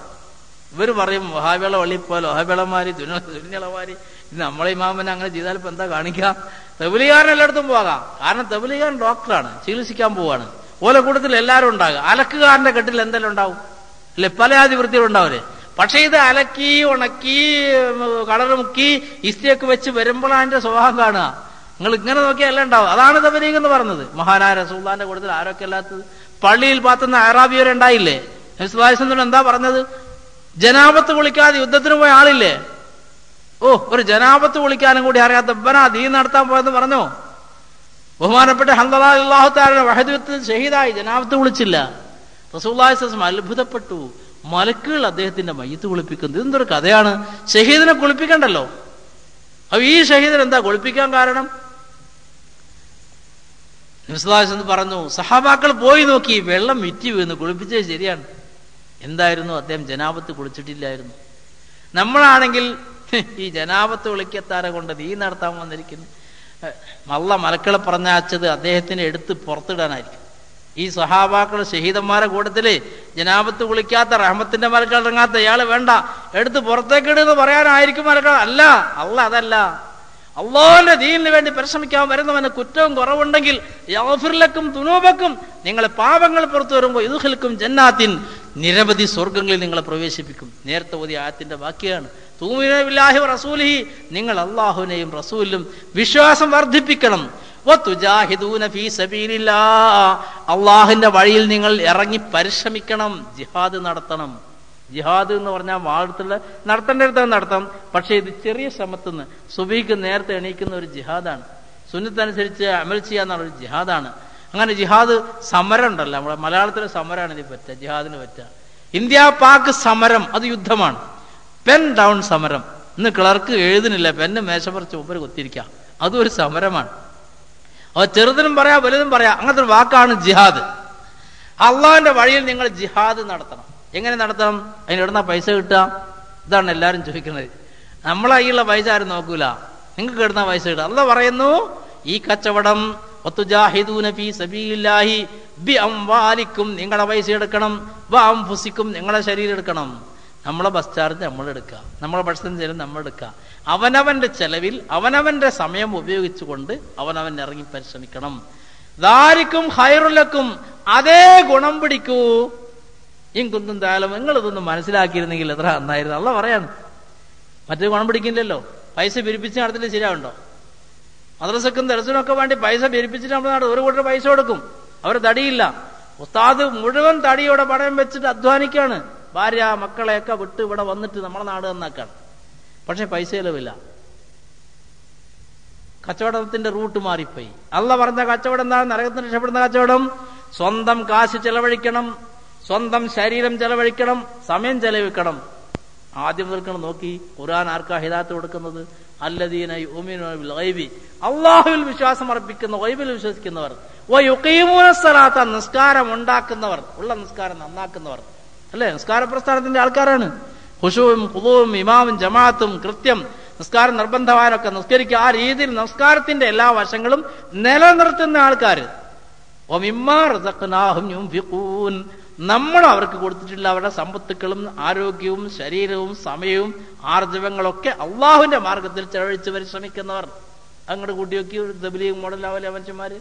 ഇവര് പറയും വഹാബികളെ വള്ളിപ്പോലെ വഹാബിളമാരി ദുനിയളമാരി, നമ്മളെ ഇമാമിനെ അങ്ങനെ ചെയ്താൽ ഇപ്പൊ എന്താ കാണിക്കാം? തബ്ലീഗുകാരൻ എല്ലായിടത്തും പോകാം. കാരണം തബ്ലീഗുകാരൻ ഡോക്ടറാണ്, ചികിത്സിക്കാൻ പോവാണ്. ഓല കൂട്ടത്തിൽ എല്ലാവരും ഉണ്ടാകുക. അലക്കുകാരന്റെ കെട്ടിൽ എന്തെല്ലാം ഉണ്ടാവും അല്ലെ? പല ആദ്യ വൃത്തികളുണ്ടാവില്ലേ? പക്ഷെ ഇത് അലക്കി ഉണക്കി കളർ മുക്കി ഇസ്തിയൊക്കെ വെച്ച് വരുമ്പോഴാണ് അതിന്റെ സ്വഭാവം കാണുക. നിങ്ങൾ ഇങ്ങനെ നോക്കിയാൽ എല്ലാം ഉണ്ടാവും. അതാണ് തബ്ലീഗ് എന്ന് പറഞ്ഞത്. മഹാനായ റസൂലുള്ളാഹിന്റെ കൂട്ടത്തിൽ ആരൊക്കെ അല്ലാത്തത്? പള്ളിയിൽ പാത്തുന്ന അറാബിയരുണ്ടായില്ലേ? നബി സ്വല്ലല്ലാഹു അലൈഹി വസല്ലം എന്താ പറഞ്ഞത്? ജനാപത്ത് കുളിക്കാതെ യുദ്ധത്തിന് പോയ ആളില്ലേ? ഒരു ജനാപത്ത് കുളിക്കാനും കൂടി അറിയാത്ത ഇബ്ബനാ ദീൻ നടത്താൻ പോയെന്ന് പറഞ്ഞോ? ബഹുമാനപ്പെട്ട ഹൻദല റളിയല്ലാഹു തആല വഹദത്തിൽ ഷഹീദായി, ജനാപത്ത് കുളിച്ചില്ല. റസൂലുള്ളാഹി സ്വല്ലല്ലാഹു അലൈഹി വസല്ലം അത്ഭുതപ്പെട്ടു. മലക്കുകൾ അദ്ദേഹത്തിന്റെ മയ്യത്ത് കുളിപ്പിക്കുന്നത് എന്തൊരു കഥയാണ്! ഷഹീദിനെ കുളിപ്പിക്കണ്ടല്ലോ. അപ്പൊ ഈ ഷഹീദിനെ എന്താ കുളിപ്പിക്കാൻ കാരണം? നബി സ്വല്ലല്ലാഹു അലൈഹി വസല്ലം പറഞ്ഞു, സഹാബാക്കൾ പോയി നോക്കി, വെള്ളം വിറ്റി വീണ്, കുളിപ്പിച്ചത് ശരിയാണ്. എന്തായിരുന്നു? അദ്ദേഹം ജനാപത്ത് കുളിച്ചിട്ടില്ലായിരുന്നു. നമ്മളാണെങ്കിൽ ഈ ജനാപത്ത് കുളിക്കത്താരെ കൊണ്ട് ദീൻ നടത്താൻ വന്നിരിക്കുന്നു. അള്ളാഹ് മലക്കളെ പറഞ്ഞയച്ചത് അദ്ദേഹത്തിനെ എടുത്ത് പുറത്തിടാനായിരിക്കും. ഈ സഹാബാക്കൾ ഷഹീദന്മാരെ കൂട്ടത്തില് ജനാബത്ത് കുളിക്കാത്ത റഹ്മത്തിന്റെ മലക്കൾ ഇറങ്ങാത്ത ഇയാള് വേണ്ട എടുത്ത് പുറത്തേക്കിടുന്ന് പറയാനായിരിക്കും മലക്കൾ. അല്ല, അള്ളാഹ് അതല്ല. അള്ളാഹുവിന്റെ ദീനിന് വേണ്ടി പരിശ്രമിക്കാൻ വരുന്നവന് കുറ്റവും കുറവുണ്ടെങ്കിൽ യഗ്ഫിർലക്കും ദുനൂബക്കും, നിങ്ങളെ പാപങ്ങൾ പുറത്തു വരുമ്പോൾ യുദ്ഖിൽക്കും ജന്നാത്തിൻ, നിരവധി സ്വർഗങ്ങളിൽ നിങ്ങളെ പ്രവേശിപ്പിക്കും. നേരത്തെ ഓതിയ ആയത്തിന്റെ ബാക്കിയാണ്. തൂമിനൂന ബില്ലാഹി വറസൂലിഹി, നിങ്ങൾ അള്ളാഹുവിനെയും റസൂലിലും വിശ്വാസം വർദ്ധിപ്പിക്കണം. വതുജാഹിദൂന ഫീ സബീലില്ലാഹ്, അള്ളാഹുവിന്റെ വഴിയിൽ നിങ്ങൾ ഇറങ്ങി പരിശ്രമിക്കണം, ജിഹാദ് നടത്തണം. ജിഹാദ് എന്ന് പറഞ്ഞാൽ വാഴത്തുള്ള നടത്തേണ്ടടുത്ത് നടത്താം. പക്ഷേ ഇത് ചെറിയ ശ്രമത്തുനിന്ന് സുബഹിക്ക് നേരത്തെ എണീക്കുന്ന ഒരു ജിഹാദാണ്. സുന്നത്തനുസരിച്ച് അമൽ ചെയ്യാന്നുള്ള ഒരു ജിഹാദാണ്. അങ്ങനെ ജിഹാദ് സമരം ഉണ്ടല്ലോ, നമ്മുടെ മലയാളത്തിലെ സമരമാണ് ഇതിന് പറ്റുക, ജിഹാദിന് പറ്റുക. ഇന്ത്യ പാക് സമരം അത് യുദ്ധമാണ്. പെൻ ഡൗൺ സമരം. ഇന്ന് ക്ലർക്ക് എഴുതുന്നില്ല, പെന്ന് മേശപ്പുറത്ത് മുമ്പ് കുത്തിരിക്കാം, അതും ഒരു സമരമാണ്. അത് ചെറുതിനും പറയാം വലുതും പറയാം, അങ്ങനത്തെ ഒരു വാക്കാണ് ജിഹാദ്. അള്ളാഹിന്റെ വഴിയിൽ നിങ്ങൾ ജിഹാദ് നടത്തണം. എങ്ങനെ നടത്തണം? അതിന് എവിടുന്നാ പൈസ കിട്ടുക? ഇതാണ് എല്ലാവരും ചോദിക്കുന്നത്. നമ്മളെ കയ്യിലുള്ള പൈസ ആരും നോക്കൂല, നിങ്ങൾക്ക് എവിടുന്നാ പൈസ കിട്ടുക? അള്ളാഹ് പറയുന്നു, ഈ കച്ചവടം വതുജാഹിദൂന ഫീ സബീലില്ലാഹി ബിഅംവാലിക്കും, നിങ്ങളുടെ പൈസ എടുക്കണം, വഅൻഫുസിക്കും, നിങ്ങളുടെ ശരീരം എടുക്കണം. നമ്മളെ ബസ് ചാർജ് നമ്മൾ എടുക്കുക, നമ്മളെ ഭക്ഷണം ചെലവ് നമ്മൾ എടുക്കുക. അവനവന്റെ ചെലവിൽ അവനവന്റെ സമയം ഉപയോഗിച്ചുകൊണ്ട് അവനവൻ ഇറങ്ങി പരിശ്രമിക്കണം. ദാരിക്കും ഖൈറുലക്കും, അതേ ഗുണം പിടിക്കൂ. കുന്തും തായാലും നിങ്ങൾ ഇതൊന്നും മനസ്സിലാക്കിയിരുന്നെങ്കിൽ എത്ര നന്നായിരുന്നു. അള്ളാഹ് പറയാണ്, മറ്റേ ഗുണം പിടിക്കില്ലല്ലോ. പൈസ പിരിപ്പിച്ച് നടത്തില്ല ശരിയാവുണ്ടോ? മദ്രസക്കും ദർശനമൊക്കെ വേണ്ടി പൈസ പിരിപ്പിച്ചിട്ട് നമ്മൾ ഒരു കൂട്ടർ പൈസ കൊടുക്കും, അവർ തടിയില്ല. ഉസ്താദ് മുഴുവൻ തടിയോടെ പണയം വെച്ചിട്ട് അധ്വാനിക്കാണ്, ഭാര്യ മക്കളെയൊക്കെ വിട്ട് ഇവിടെ വന്നിട്ട് നമ്മളെ നാട് നന്നാക്കാണ്. പക്ഷെ പൈസ ചെലവില്ല. കച്ചവടത്തിന്റെ റൂട്ട് മാറിപ്പോയി. അള്ളാഹ് പറഞ്ഞ കച്ചവടം എന്താണ്? നരകത്തിന് രക്ഷപ്പെടുന്ന കച്ചവടം. സ്വന്തം കാശ് ചെലവഴിക്കണം, സ്വന്തം ശരീരം ചെലവഴിക്കണം, സമയം ചെലവഴിക്കണം. ആദ്യം നിൽക്കണം നോക്കി. ഖുർആൻ ആർക്കാ ഹിദായത്ത് കൊടുക്കുന്നത്? അല്ലദീന യുമിനൂന ബിൽ ഗൈബി, അല്ലാഹുവിൽ വിശ്വാസം അർപ്പിക്കുന്ന, ഗൈബിൽ വിശ്വസിക്കുന്നവർ. വയുഖീമൂന സ്വലാത്ത, നിസ്കാരം ഉണ്ടാക്കുന്നവർ, ഉള്ള നിസ്കാരം നന്നാക്കുന്നവർ. അല്ലേ? നിസ്കാര പ്രസ്ഥാനത്തിന്റെ ആൾക്കാരാണ്. ഖുശൂഉം ഖുദൂഉം ഇമാമും ജമാഅത്തും കൃത്യം നിസ്കാരം നിർബന്ധമായൊക്കെ നിസ്കരിക്കുക. ആ രീതിയിൽ നിസ്കാരത്തിന്റെ എല്ലാ വശങ്ങളും നിലനിർത്തുന്ന ആൾക്കാർ. വമിമ്മാ റസഖ്നാഹും യുൻഫിഖൂൻ, നമ്മൾ അവർക്ക് കൊടുത്തിട്ടുള്ള അവരുടെ സമ്പത്തുക്കളും ആരോഗ്യവും ശരീരവും സമയവും ആർജവങ്ങളൊക്കെ അള്ളാഹുവിന്റെ മാർഗത്തിൽ ചെലവഴിച്ച് പരിശ്രമിക്കുന്നവർ. അങ്ങോട്ട് കൂട്ടി നോക്കി ഒരു തബ്ലീഗ് മോഡലാവല്ലേ മനുഷ്യന്മാര്?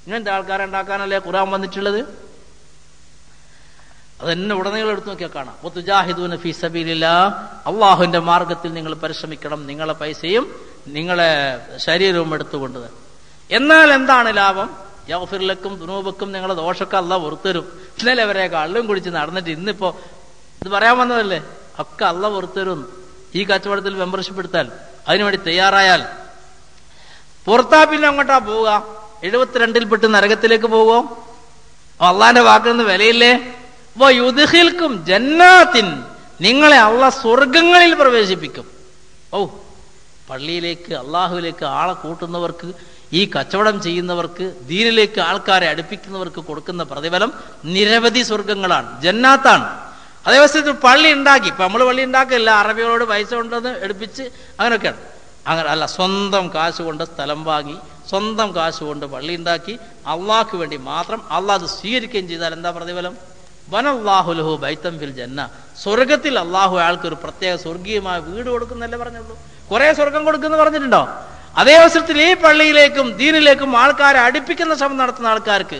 ഇങ്ങനത്തെ ആൾക്കാരെ ഉണ്ടാക്കാനല്ലേ ഖുർആൻ വന്നിട്ടുള്ളത്? അതെന്നെ ഉടനീളം എടുത്തു നോക്കിയാൽ കാണാം. വതുജാഹിദൂന ഫീ സബീലില്ലാഹ്, അള്ളാഹുവിന്റെ മാർഗത്തിൽ നിങ്ങൾ പരിശ്രമിക്കണം, നിങ്ങളെ പൈസയും നിങ്ങളെ ശരീരവും എടുത്തുകൊണ്ട്. എന്നാൽ എന്താണ് ലാഭം? യഗ്ഫിർലക്കും ദുനൂബക്കും, നിങ്ങളുടെ ദോഷമൊക്കെ അള്ളാഹ് പുറത്തുതരും. ഇന്നലെ വരെ കള്ളും കുടിച്ച് നടന്നിട്ട് ഇന്നിപ്പോ ഇത് പറയാൻ വന്നതല്ലേ, ഒക്കെ അള്ളാഹ് പുറത്തുതരും. ഈ കച്ചവടത്തിൽ മെമ്പർഷിപ്പ് എടുത്താൽ, അതിനുവേണ്ടി തയ്യാറായാൽ. പുറത്താ പിന്നെ അങ്ങോട്ടാ പോവുക? 72 പെട്ട് നരകത്തിലേക്ക് പോവോ? അള്ളാന്റെ വാക്കിന് വിലയില്ലേ? വയുദ്ഖിൽക്കും ജന്നാത്തിൻ, നിങ്ങളെ അള്ളാഹ് സ്വർഗങ്ങളിൽ പ്രവേശിപ്പിക്കും. ഓ, പള്ളിയിലേക്ക് അള്ളാഹുവിലേക്ക് ആളെ കൂട്ടുന്നവർക്ക്, ഈ കച്ചവടം ചെയ്യുന്നവർക്ക്, ദീനിലേക്ക് ആൾക്കാരെ അടുപ്പിക്കുന്നവർക്ക് കൊടുക്കുന്ന പ്രതിഫലം നിരവധി സ്വർഗങ്ങളാണ്, ജന്നാത്താണ്. അതേവസ്ഥയിൽ പള്ളി ഉണ്ടാക്കി, ഇപ്പൊ നമ്മൾ പള്ളി ഉണ്ടാക്കില്ല, അറബികളോട് പൈസ കൊണ്ടെന്ന് എടുപ്പിച്ച് അങ്ങനെയൊക്കെയാണ്. അങ്ങനെ അല്ല, സ്വന്തം കാശ് കൊണ്ട് സ്ഥലം വാങ്ങി, സ്വന്തം കാശ് കൊണ്ട് പള്ളി ഉണ്ടാക്കി, അള്ളാഹ്ക്ക് വേണ്ടി മാത്രം. അള്ളാഹ് അത് സ്വീകരിക്കുകയും ചെയ്താൽ എന്താ പ്രതിഫലം? വനല്ലാഹു ലഹു ബൈതൻ ഫിൽ ജന്ന, സ്വർഗത്തിൽ അള്ളാഹു അയാൾക്ക് ഒരു പ്രത്യേക സ്വർഗീയമായ വീട് കൊടുക്കുന്നല്ലേ പറഞ്ഞുള്ളൂ. കുറെ സ്വർഗം കൊടുക്കുന്നു പറഞ്ഞിട്ടുണ്ടോ? അതേ അവസരത്തിൽ ഈ പള്ളിയിലേക്കും ദീനിലേക്കും ആൾക്കാരെ അടുപ്പിക്കുന്ന ശ്രമം നടത്തുന്ന ആൾക്കാർക്ക്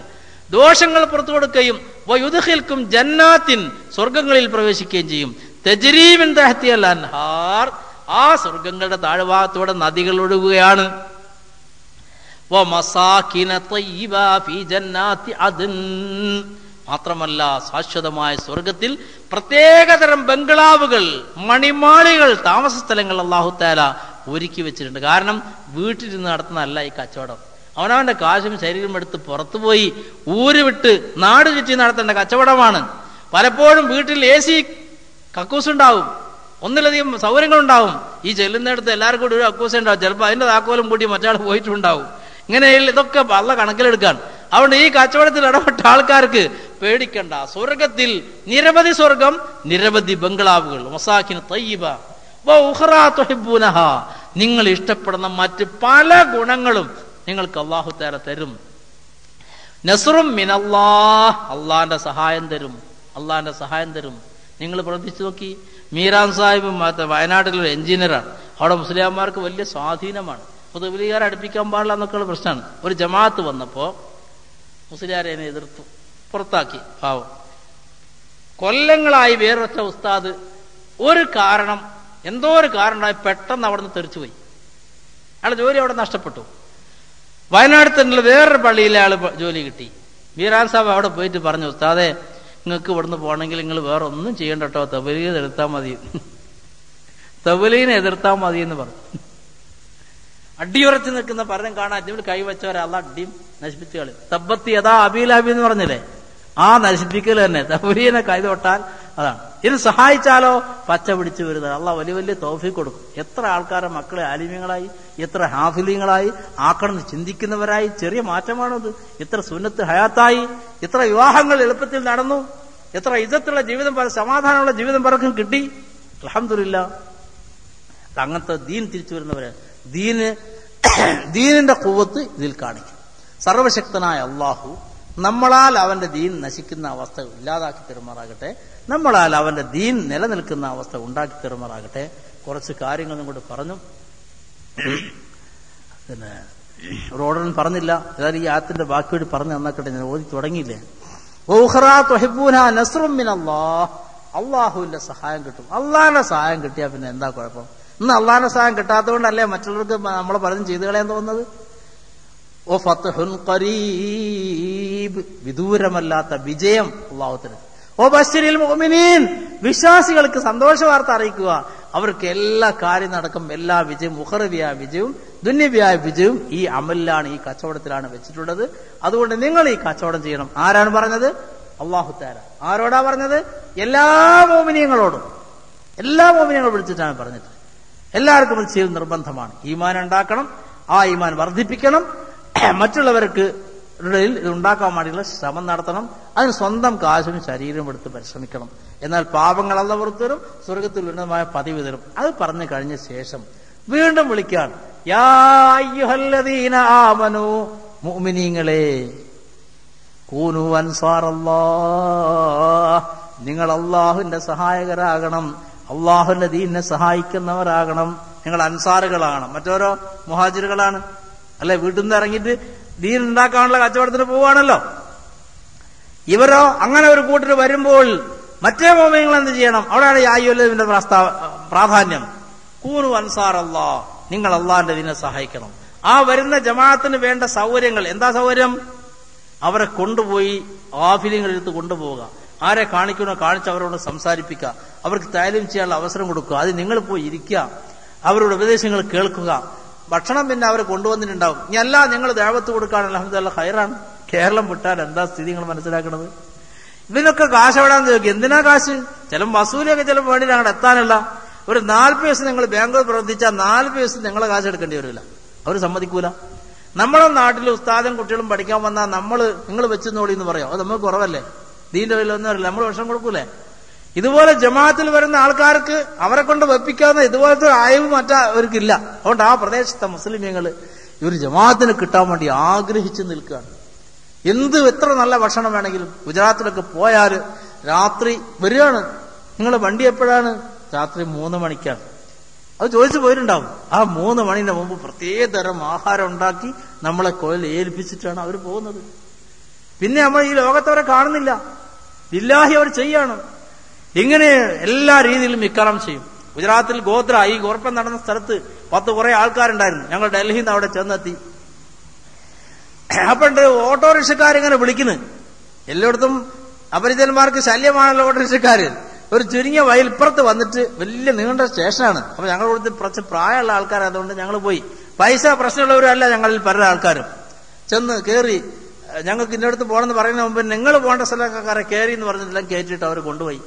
ദോഷങ്ങൾ പുറത്തു കൊടുക്കുകയും വയുദ്ഖിൽക്കും ജന്നാത്തിൻ, സ്വർഗങ്ങളിൽ പ്രവേശിക്കുകയും ചെയ്യും. തജ്രീ മിൻ തഹ്തിഹൽ അൻഹാർ, ആ സ്വർഗങ്ങളുടെ താഴ്ഭാഗത്തൂടെ നദികൾ ഒഴുകുകയാണ്. വമസാകിന തയ്യിബ ഫീ ജന്നാത്തി അദ്ൻ, മാത്രമല്ല ശാശ്വതമായ സ്വർഗത്തിൽ പ്രത്യേകതരം ബംഗ്ലാവുകൾ, മണിമാളികൾ, താമസ സ്ഥലങ്ങൾ അല്ലാഹു തആല ഒരുക്കി വെച്ചിട്ടുണ്ട്. കാരണം വീട്ടിലിരുന്ന് നടത്തുന്നതല്ല ഈ കച്ചവടം. അവനവന്റെ കാശും ശരീരം എടുത്ത് പുറത്തുപോയി ഊര് വിട്ട് നാട് ചുറ്റി നടത്തേണ്ട കച്ചവടമാണ്. പലപ്പോഴും വീട്ടിൽ AC കക്കൂസുണ്ടാവും, ഒന്നിലധികം സൗകര്യങ്ങളുണ്ടാവും. ഈ ചെല്ലുന്നിടത്ത് എല്ലാവർക്കും കൂടി ഒരു കക്കൂസ് ഉണ്ടാവും. ചിലപ്പോൾ അതിന്റെ താക്കോലും കൂടി മറ്റാൾ പോയിട്ടുണ്ടാവും. ഇങ്ങനെ ഇതൊക്കെ അള്ള കണക്കിലെടുക്കാൻ. അതുകൊണ്ട് ഈ കച്ചവടത്തിൽ ഇടപെട്ട ആൾക്കാർക്ക് പേടിക്കണ്ട. സ്വർഗത്തിൽ നിരവധി സ്വർഗം, നിരവധി ബംഗ്ലാവുകൾ. മസാകിന തയ്യിബ വഉഖറാ തുഹിബ്ബൂനഹാ, നിങ്ങൾ ഇഷ്ടപ്പെടുന്ന മറ്റ് പല ഗുണങ്ങളും നിങ്ങൾക്ക് അല്ലാഹു തആല തരും. നസ്റും മിനല്ലാഹ്, അള്ളാന്റെ സഹായം തരും, അള്ളാന്റെ സഹായം തരും. നിങ്ങൾ പ്രവർത്തിച്ചു നോക്കി. മീരാൻ സാഹിബ് വയനാട്ടിലൊരു എഞ്ചിനീയറാണ്. അവിടെ മുസ്ലിംമാർക്ക് വലിയ സ്വാധീനമാണ്. പൊതുവിലികാരെ അടുപ്പിക്കാൻ പാടില്ല എന്നൊക്കെയുള്ള പ്രശ്നമാണ്. ഒരു ജമാഅത്ത് വന്നപ്പോൾ മുസ്ലിയാരെ എതിർത്തു, പുറത്താക്കി. പാവം. കൊല്ലങ്ങളായി വേറൊറ്റ ഉസ്താദ് എന്തോ ഒരു കാരണമായി പെട്ടെന്ന് അവിടെ നിന്ന് തെറിച്ചു പോയി. അയാളുടെ ജോലി അവിടെ നഷ്ടപ്പെട്ടു. വയനാട് തന്നെയുള്ള വേറൊരു പള്ളിയിൽ അയാൾ ജോലി കിട്ടി. മീരാൻ സാഹിബ് അവിടെ പോയിട്ട് പറഞ്ഞു, ഉസ്താദെ നിങ്ങൾക്ക് ഇവിടുന്ന് പോകണമെങ്കിൽ നിങ്ങൾ വേറെ ഒന്നും ചെയ്യണ്ട കേട്ടോ, തബ്ലീഗ് എതിർത്താൽ മതി, തബ്ലീഗിനെ എതിർത്താൽ മതി എന്ന് പറഞ്ഞു. അടിയുറച്ച് നിൽക്കുന്ന പലരും കാണാൻ ഇവിടെ കൈവച്ചവരെ അല്ല അടിയും നശിപ്പിച്ചു കളി. തബ്ബത്തി യഥാ അബീലാബി എന്ന് പറഞ്ഞില്ലേ, ആ നശിപ്പിക്കൽ തന്നെ. തബ്ലീഗിനെ കൈ തൊട്ടാൽ അതാണ്. ഇത് സഹായിച്ചാലോ പച്ച പിടിച്ചു വരുന്നത്. അള്ളാഹ് വലിയ വലിയ തൗഫീഖ് കൊടുക്കും. എത്ര ആൾക്കാരെ മക്കളെ ആലിമ്യങ്ങളായി, എത്ര ഹാഫിലിങ്ങളായി ആക്കണം ചിന്തിക്കുന്നവരായി. ചെറിയ മാറ്റമാണത്. എത്ര സുന്നത്ത് ഹയാത്തായി, എത്ര വിവാഹങ്ങൾ എളുപ്പത്തിൽ നടന്നു, എത്ര ഇജ്ജത്തുള്ള ജീവിതം, സമാധാനമുള്ള ജീവിതം പലർക്കും കിട്ടി. അൽഹംദുലില്ലാ. അങ്ങനത്തെ ദീൻ തിരിച്ചു വരുന്നവരെ ദീനിന്റെ ഖുവ്വത്ത് ഇതിൽ കാണിക്കും. സർവശക്തനായ അള്ളാഹു നമ്മളാൽ അവന്റെ ദീൻ നശിക്കുന്ന അവസ്ഥ ഇല്ലാതാക്കി തരുമാറാകട്ടെ, നമ്മളാൽ അവന്റെ ദീൻ നിലനിൽക്കുന്ന അവസ്ഥ ഉണ്ടാക്കി തരുമാറാകട്ടെ. കുറച്ച് കാര്യങ്ങൾ നിങ്ങോട്ട് പറഞ്ഞു. പിന്നെ റോഡൻ പറഞ്ഞില്ല, ഏതായാലും ഈ ആയത്തിന്റെ ബാക്കിയോട് പറഞ്ഞു തന്നേക്കട്ടെ. ഞാൻ ഓതി തുടങ്ങിയില്ലേ. അള്ളാഹുവിന്റെ സഹായം കിട്ടും. അള്ളാഹിന്റെ സഹായം കിട്ടിയാൽ പിന്നെ എന്താ കുഴപ്പം? ഇന്ന് അള്ളാഹിന്റെ സഹായം കിട്ടാത്തതുകൊണ്ടല്ലേ മറ്റുള്ളവർക്ക് നമ്മളെ പലതും ചെയ്തു കളയാൻ തോന്നുന്നത്. ഓ ഫത്ഹുൻ ഖരീബ്, വിദൂരമല്ലാത്ത വിജയം അള്ളാഹുത്തിന്. ഓ ബശ്ശിരിൽ മുഅ്മിനീൻ, വിശ്വാസികൾക്ക് സന്തോഷ വാർത്ത അറിയിക്കുക. അവർക്ക് എല്ലാ കാര്യം നടക്കും. എല്ലാ വിജയവും, ഉഖറവിയായ വിജയവും ദുന്യവിയായ വിജയവും ഈ അമലിലാണ്, ഈ കച്ചവടത്തിലാണ് വെച്ചിട്ടുള്ളത്. അതുകൊണ്ട് നിങ്ങൾ ഈ കച്ചവടം ചെയ്യണം. ആരാണ് പറഞ്ഞത്? അല്ലാഹു തആല. ആരോടാ പറഞ്ഞത്? എല്ലാ മുഅ്മിനീങ്ങളോടും. എല്ലാ മുഅ്മിനീങ്ങളെ വിളിച്ചിട്ടാണ് പറഞ്ഞത്. എല്ലാവർക്കും ഇത് ചെയ്യൽ നിർബന്ധമാണ്. ഈമാൻ ഉണ്ടാക്കണം, ആ ഈമാൻ വർദ്ധിപ്പിക്കണം. മറ്റുള്ളവർക്ക് ഇത് ഉണ്ടാക്കാൻ വേണ്ടിയുള്ള ശ്രമം നടത്തണം. അതിന് സ്വന്തം കാശും ശരീരവും എടുത്ത് പരിശ്രമിക്കണം. എന്നാൽ പാപങ്ങൾ അല്ലാഹു പുറത്തുതരും, സ്വർഗത്തിൽ ഉന്നതമായ പദവി തരും. അത് പറഞ്ഞു കഴിഞ്ഞ ശേഷം വീണ്ടും വിളിക്കാൻ, യാ അയ്യുഹല്ലദീന ആമനൂ, മുഅ്മിനീങ്ങളെ, കൂനു അൻസാറല്ലാഹ്, നിങ്ങൾ അള്ളാഹുവിന്റെ സഹായകരാകണം, അള്ളാഹുവിന്റെ ദീനിനെ സഹായിക്കുന്നവരാകണം. നിങ്ങൾ അൻസാറുകളാകണം. മറ്റോരോ മുഹാജിറുകളാണ് അല്ലെ, വീട്ടിൽ നിന്ന് ഇറങ്ങിയിട്ട് ദീൻ ഉണ്ടാക്കാനുള്ള കച്ചവടത്തിന് പോവുകയാണല്ലോ. ഇവരോ അങ്ങനെ ഒരു കൂട്ടർ വരുമ്പോൾ മറ്റേ മുഅ്മിനീങ്ങൾ എന്ത് ചെയ്യണം? അവിടെയാണ് യാ അയ്യുഹല്ലദീന്റെ പ്രാധാന്യം. കൂനു അൻസാറല്ലാഹ്, നിങ്ങൾ അള്ളാഹിന്റെ ദീനിനെ സഹായിക്കണം. ആ വരുന്ന ജമാഅത്തിന് വേണ്ട സൗകര്യങ്ങൾ എന്താ സൗകര്യം? അവരെ കൊണ്ടുപോയി ഗാഫിലീങ്ങളെടുത്ത് കൊണ്ടുപോവുക. ആരെ കാണിക്കണോ കാണിച്ച് അവരോട് സംസാരിപ്പിക്കുക. അവർക്ക് താലീം ചെയ്യാനുള്ള അവസരം കൊടുക്കുക. അത് നിങ്ങൾ പോയി ഇരിക്കുക, അവരുടെ ഉപദേശങ്ങൾ കേൾക്കുക. ഭക്ഷണം പിന്നെ അവർ കൊണ്ടുവന്നിട്ടുണ്ടാവും. ഇനി അല്ല നിങ്ങൾ ദഅവത്ത് കൊടുക്കാൻ അൽഹംദുലില്ലാഹ് ഖൈറാണ്. കേരളം വിട്ടാൽ എന്താ സ്ഥിതി നിങ്ങൾ മനസ്സിലാക്കണത്? ഇതിനൊക്കെ കാശ് എവിടാന്ന് ചോദിക്കും. എന്തിനാ കാശ്? ചില വസൂലിയൊക്കെ ചിലപ്പോൾ വേണ്ടി ഞങ്ങൾ എത്താനുള്ള ഒരു 40 ദിവസം നിങ്ങൾ ബാങ്കിൽ പ്രവർത്തിച്ചാൽ 40 ദിവസം നിങ്ങളെ കാശ് എടുക്കേണ്ടി വരില്ല. അവർ സമ്മതിക്കൂല. നമ്മളെ നാട്ടിൽ ഉസ്താദും കുട്ടികളും പഠിക്കാൻ വന്നാൽ നിങ്ങൾ വെച്ചെന്നോളി എന്ന് പറയാം. അത് നമുക്ക് കുറവല്ലേ? ദീന്റെ കയ്യിലൊന്നും അറിയില്ല, നമ്മൾ വിഷം കൊടുക്കൂലേ? ഇതുപോലെ ജമാഅത്തിൽ വരുന്ന ആൾക്കാർക്ക് അവരെ കൊണ്ട് വെപ്പിക്കാവുന്ന ഇതുപോലത്തെ ആയവ് മറ്റവർക്കില്ല. അതുകൊണ്ട് ആ പ്രദേശത്തെ മുസ്ലിമീങ്ങൾ ഈ ഒരു ജമാഅത്തിന് കിട്ടാൻ വേണ്ടി ആഗ്രഹിച്ചു നിൽക്കുകയാണ്. എത്ര നല്ല ഭക്ഷണം വേണമെങ്കിലും. ഗുജറാത്തിലൊക്കെ പോയാൽ രാത്രി വരികയാണ്. നിങ്ങളുടെ വണ്ടി എപ്പോഴാണ്? രാത്രി 3 മണിക്കാണ്. അത് ചോദിച്ചു പോയിട്ടുണ്ടാവും. ആ 3 മണിന്റെ മുമ്പ് പ്രത്യേക തരം ആഹാരം ഉണ്ടാക്കി നമ്മളെ കോയിൽ ഏൽപ്പിച്ചിട്ടാണ് അവർ പോകുന്നത്. പിന്നെ നമ്മൾ ഈ ലോകത്തവരെ കാണുന്നില്ല. ഇല്ലാഹി അവർ ചെയ്യാണ്. ഇങ്ങനെ എല്ലാ രീതിയിലും ഇക്കറാം ചെയ്യും. ഗുജറാത്തിൽ ഗോത്ര, ഈ ഗോർപ്പം നടന്ന സ്ഥലത്ത് 10 കുറെ ആൾക്കാരുണ്ടായിരുന്നു. ഞങ്ങൾ ഡൽഹിയിൽ നിന്ന് അവിടെ ചെന്നെത്തി. അപ്പണ്ട് ഓട്ടോറിക്ഷക്കാരിങ്ങനെ വിളിക്കുന്നു. എല്ലായിടത്തും അപരിചിതന്മാർക്ക് ശല്യമാണല്ലോ ഓട്ടോറിക്ഷക്കാര്. ഒരു ചുരുങ്ങിയ വയൽപ്പുറത്ത് വന്നിട്ട് വലിയ നീണ്ട സ്റ്റേഷനാണ്. അപ്പൊ ഞങ്ങൾ കൊടുത്ത് കുറച്ച് പ്രായമുള്ള ആൾക്കാരായതുകൊണ്ട് ഞങ്ങൾ പോയി. പൈസ പ്രശ്നമുള്ളവരല്ല ഞങ്ങളിൽ പല ആൾക്കാരും. ചെന്ന് കയറി ഞങ്ങൾക്ക് ഇന്നടുത്ത് പോകണമെന്ന് പറയുന്ന മുമ്പ് നിങ്ങൾ പോകേണ്ട സ്ഥലക്കാരെ കയറി എന്ന് പറഞ്ഞിട്ടെല്ലാം കയറ്റിയിട്ട് അവർ കൊണ്ടുപോയി.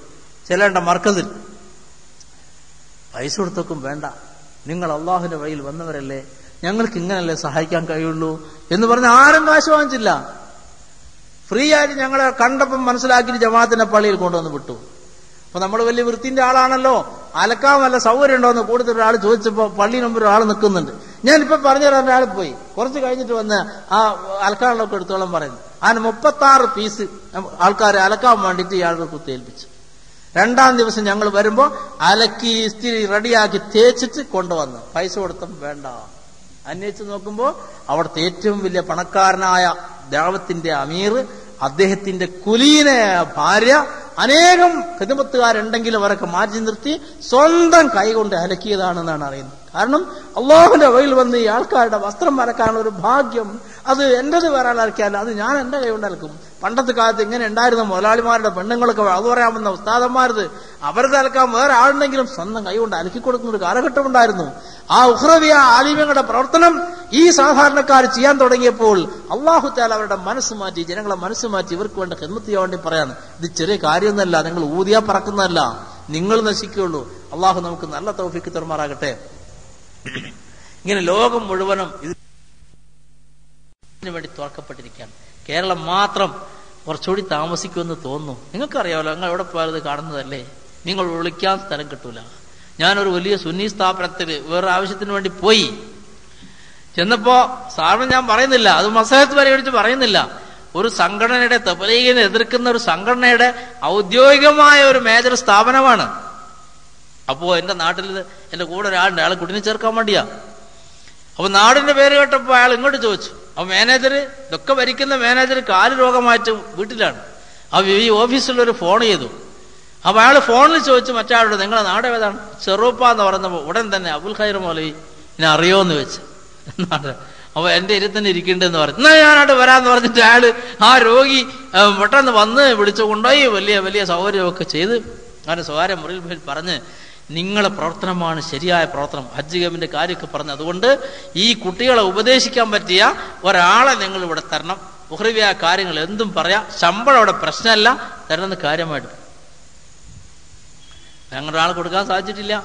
ചെല്ലേണ്ട മർക്കസിൽ പൈസ കൊടുത്തൊക്കും വേണ്ട, നിങ്ങൾ അള്ളാഹുവിന്റെ വഴിയിൽ വന്നവരല്ലേ, ഞങ്ങൾക്ക് ഇങ്ങനല്ലേ സഹായിക്കാൻ കഴിയുള്ളൂ എന്ന് പറഞ്ഞ് ആരും കാശ് വാങ്ങിച്ചില്ല. ഫ്രീ ആയിട്ട് ഞങ്ങളെ കണ്ടപ്പം മനസ്സിലാക്കിയിട്ട് ജമാഅത്തിന്റെ പള്ളിയിൽ കൊണ്ടുവന്ന് വിട്ടു. അപ്പൊ നമ്മൾ വലിയ വൃത്തിന്റെ ആളാണല്ലോ, അലക്കാൻ വല്ല സൗകര്യം ഉണ്ടോ എന്ന് കൂടുതൽ ഒരാൾ ചോദിച്ചപ്പോ പള്ളിയിൽ മുമ്പ് ഒരാൾ നിൽക്കുന്നുണ്ട്. ഞാനിപ്പോ പറഞ്ഞുതരാൻ ഒരാൾ പോയി കുറച്ച് കഴിഞ്ഞിട്ട് വന്ന് ആ അലക്കാനുള്ളൊക്കെ എടുത്തോളം പറയുന്നു. അതിന് 36 പീസ് ആൾക്കാരെ അലക്കാൻ വേണ്ടിയിട്ട് ഇയാൾക്ക് കുത്തേൽപ്പിച്ചു. 2-ാം ദിവസം ഞങ്ങൾ വരുമ്പോ അലക്കി ഇസ്തിരി റെഡിയാക്കി തേച്ചിട്ട് കൊണ്ടുവന്ന് പൈസ കൊടുത്തപ്പോൾ വേണ്ട. അന്വേഷിച്ച് നോക്കുമ്പോ അവിടുത്തെ ഏറ്റവും വലിയ പണക്കാരനായ ദഅവത്തിന്റെ അമീർ, അദ്ദേഹത്തിന്റെ കുലീന ഭാര്യ, അനേകം ഖിദ്മത്തുകാരുണ്ടെങ്കിലും അവരൊക്കെ മാറ്റി നിർത്തി സ്വന്തം കൈകൊണ്ട് അലക്കിയതാണെന്നാണ് അറിയുന്നത്. കാരണം അള്ളാഹുവിന്റെ വഴിയിൽ വന്ന് ഈ ആൾക്കാരുടെ വസ്ത്രം അലക്കാനുള്ള ഒരു ഭാഗ്യം, അത് എന്റേത് വേറെ അലക്കിയാലും അത് ഞാൻ എന്റെ കൈ കൊണ്ട് അലക്കും. പണ്ടത്തെ കാലത്ത് ഇങ്ങനെ ഉണ്ടായിരുന്ന മുതലാളിമാരുടെ പെണ്ണുങ്ങളൊക്കെ അത് പറയാമെന്ന ഉസ്താദന്മാരത് അവരുടെ അലക്കാൻ വേറെ ആളുണ്ടെങ്കിലും സ്വന്തം കൈ കൊണ്ട് അലക്കി കൊടുക്കുന്ന ഒരു കാലഘട്ടം ഉണ്ടായിരുന്നു. ആ ഉഖ്റവിയ ആലിമ്യങ്ങളുടെ പ്രവർത്തനം ഈ സാധാരണക്കാർ ചെയ്യാൻ തുടങ്ങിയപ്പോൾ അല്ലാഹു തആല അവരുടെ മനസ്സ് മാറ്റി, ജനങ്ങളെ മനസ്സ് മാറ്റി ഇവർക്ക് വേണ്ട ഖിദ്മത്ത് ചെയ്യാൻ വേണ്ടി പറയാണ്. ഇത് ചെറിയ കാര്യമൊന്നുമല്ല, നിങ്ങൾ ഊതിയാ പറക്കുന്നതല്ല, നിങ്ങൾ നശിക്കുകയുള്ളൂ. അള്ളാഹു നമുക്ക് നല്ല തൗഫീഖ് തരുമാറാകട്ടെ. ഇങ്ങനെ ലോകം മുഴുവനും ഇതിനു വേണ്ടി തുറക്കപ്പെട്ടിരിക്കുകയാണ്. കേരളം മാത്രം കുറച്ചുകൂടി താമസിക്കുമെന്ന് തോന്നുന്നു. നിങ്ങൾക്കറിയാമല്ലോ, നിങ്ങൾ എവിടെ പോയത് കാണുന്നതല്ലേ. നിങ്ങൾ വിളിക്കാൻ സ്ഥലം കിട്ടൂല. ഞാനൊരു വലിയ സുന്നി സ്ഥാപനത്തിൽ വേറെ ആവശ്യത്തിന് വേണ്ടി പോയി ചെന്നപ്പോ, സാറിന് ഞാൻ പറയുന്നില്ല, അത് മസഹത്ത് പരിഗണിച്ച് പറയുന്നില്ല, ഒരു സംഘടനയുടെ തബ്ലീഗിനെ എതിർക്കുന്ന ഒരു സംഘടനയുടെ ഔദ്യോഗികമായ ഒരു മേജർ സ്ഥാപനമാണ്. അപ്പോ എന്റെ നാട്ടിൽ എന്റെ കൂടെ ഒരാളുണ്ട്, അയാൾ കുട്ടിനെ ചേർക്കാൻ വേണ്ടിയാ. അപ്പൊ നാടിന്റെ പേര് കേട്ടപ്പോ അയാൾ ഇങ്ങോട്ട് ചോദിച്ചു. അപ്പൊ മാനേജർ, ഇതൊക്കെ ഭരിക്കുന്ന മാനേജർ കാല് രോഗമായിട്ട് വീട്ടിലാണ്. അപ്പൊ ഈ ഓഫീസിലൊരു ഫോൺ ചെയ്തു. അപ്പൊ അയാൾ ഫോണിൽ ചോദിച്ചു മറ്റാളോട്, നിങ്ങളെ നാട് ഏതാണ്? ചെറുപ്പ എന്ന് പറയുന്നപ്പോ ഉടൻ തന്നെ അബുൽ ഖൈർ മൗലവി എന്നെ അറിയോന്ന് വെച്ച് നാട്. അപ്പൊ എന്റെ ഇരുത്തന്നെ ഇരിക്കണ്ടെന്ന് പറഞ്ഞു. എന്നാ ഞാനായിട്ട് വരാന്ന് പറഞ്ഞിട്ട് അയാള് ആ രോഗി പെട്ടെന്ന് വന്ന് വിളിച്ചു കൊണ്ടുപോയി വലിയ വലിയ സൗകര്യമൊക്കെ ചെയ്ത് അങ്ങനെ സ്വകാര്യ മുറിയിൽ പറഞ്ഞ്, നിങ്ങളെ പ്രവർത്തനമാണ് ശരിയായ പ്രവർത്തനം, ഹജ്ജ് ക്യാമ്പിന്റെ കാര്യമൊക്കെ പറഞ്ഞു. അതുകൊണ്ട് ഈ കുട്ടികളെ ഉപദേശിക്കാൻ പറ്റിയ ഒരാളെ നിങ്ങൾ ഇവിടെ തരണം. ഉഖ്റവിയായ കാര്യങ്ങൾ എന്തും പറയാം, ശമ്പളം അവിടെ പ്രശ്നമല്ല, തരണമെന്ന് കാര്യമായിട്ട്. ഞങ്ങളുടെ ആൾ കൊടുക്കാൻ സാധിച്ചിട്ടില്ല.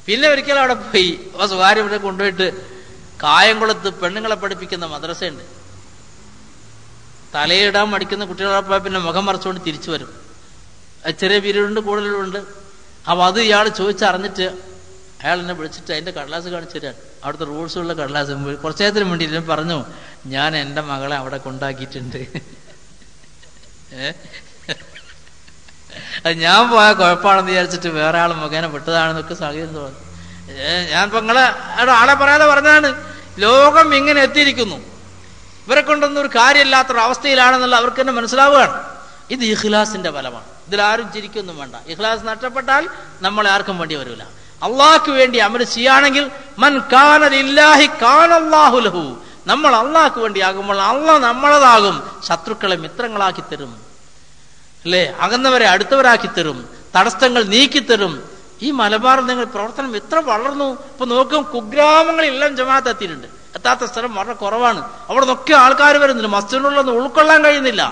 പിന്നെ ഒരിക്കലും അവിടെ പോയി സ്വകാര്യം ഇവിടെ കൊണ്ടുപോയിട്ട് കായംകുളത്ത് പെണ്ണുങ്ങളെ പഠിപ്പിക്കുന്ന മദ്രസയുണ്ട്. തലയിടാൻ മടിക്കുന്ന കുട്ടികളെ പിന്നെ മുഖം മറച്ചുകൊണ്ട് തിരിച്ചു വരും. ചെറിയ പീരീഡുണ്ട്, കൂടുതലുണ്ട്. അപ്പൊ അത് ഇയാൾ ചോദിച്ചറിഞ്ഞിട്ട് അയാൾ എന്നെ വിളിച്ചിട്ട് അതിന്റെ കടലാസ് കാണിച്ചു തരാൻ, അവിടുത്തെ റൂൾസുള്ള കടലാസ്. കുറച്ചു നേരത്തിന് വേണ്ടി പറഞ്ഞു, ഞാൻ എന്റെ മകളെ അവിടെ കൊണ്ടാക്കിയിട്ടുണ്ട്. അത് ഞാൻ പോയ കുഴപ്പമാണെന്ന് വിചാരിച്ചിട്ട് വേറെ ആൾ മുഖേന വിട്ടതാണെന്നൊക്കെ സാഹചര്യം തോന്നുന്നു. ഞാനിപ്പോ നിങ്ങളെ ആളെ പറയാതെ പറഞ്ഞതാണ്. ലോകം ഇങ്ങനെ എത്തിയിരിക്കുന്നു, ഇവരെ കൊണ്ടൊന്നും ഒരു കാര്യമില്ലാത്തൊരു അവസ്ഥയിലാണെന്നുള്ള അവർക്ക് തന്നെ മനസ്സിലാവുകയാണ്. ഇത് ഇഖ്ലാസിന്റെ ഫലമാണ്. ഇതിലാരും ചിരിക്കൊന്നും വേണ്ട. ഇഖ്ലാസ് നഷ്ടപ്പെട്ടാൽ നമ്മളെ ആർക്കും വേണ്ടി വരില്ല. അള്ളാഹ്ക്ക് വേണ്ടി അമൽ ചെയ്യുകയാണെങ്കിൽ മൻ കാന ലില്ലാഹി കാന അല്ലാഹു ലഹു, നമ്മൾ അള്ളാഹ്ക്ക് വേണ്ടി ആകുമ്പോൾ അള്ളാഹ് നമ്മളതാകും. ശത്രുക്കളെ മിത്രങ്ങളാക്കി തരും, അല്ലേ? അകന്നവരെ അടുത്തവരാക്കി തരും, തടസ്സങ്ങൾ നീക്കിത്തരും. ഈ മലബാർ നിങ്ങൾ പ്രവർത്തനം എത്ര വളർന്നു. ഇപ്പൊ നോക്കും, കുഗ്രാമങ്ങളിലെല്ലാം ജമാഅത്ത് എത്തിയിട്ടുണ്ട്. എത്താത്ത സ്ഥലം വളരെ കുറവാണ്. അവിടെ നിന്നൊക്കെ ആൾക്കാർ വരുന്നില്ല. മസ്ജിദിനുള്ളൊന്നും ഉൾക്കൊള്ളാൻ കഴിയുന്നില്ല.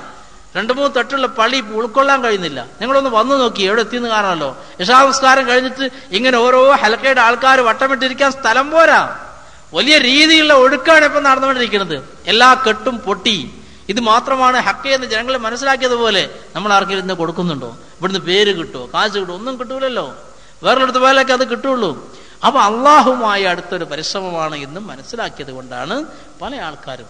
2-3 തട്ടുള്ള പള്ളി ഉൾക്കൊള്ളാൻ കഴിയുന്നില്ല. നിങ്ങളൊന്ന് വന്നു നോക്കി, എവിടെ എത്തിയെന്ന് കാണാമല്ലോ. ഇശാ നിസ്കാരം കഴിഞ്ഞിട്ട് ഇങ്ങനെ ഓരോ ഹലക്കയുടെ ആൾക്കാർ വട്ടമിട്ടിരിക്കാൻ സ്ഥലം പോരാ. വലിയ രീതിയിലുള്ള ഒഴുക്കാണ് ഇപ്പൊ നടന്നുകൊണ്ടിരിക്കുന്നത്. എല്ലാ കെട്ടും പൊട്ടി. ഇത് മാത്രമാണ് ഹക്ക് എന്ന് ജനങ്ങളെ മനസ്സിലാക്കിയതുപോലെ നമ്മൾ ആർക്കെങ്കിലും ഇന്ന് കൊടുക്കുന്നുണ്ടോ? ഇവിടുന്ന് പേര് കിട്ടുമോ, കാശ് കിട്ടുമോ? ഒന്നും കിട്ടൂലല്ലോ. വേറൊരിടത്ത് പോയാലൊക്കെ അത് കിട്ടുള്ളൂ. അപ്പൊ അള്ളാഹുമായി അടുത്തൊരു പരിശ്രമമാണ് ഇന്നും മനസ്സിലാക്കിയത് കൊണ്ടാണ് പല ആൾക്കാരും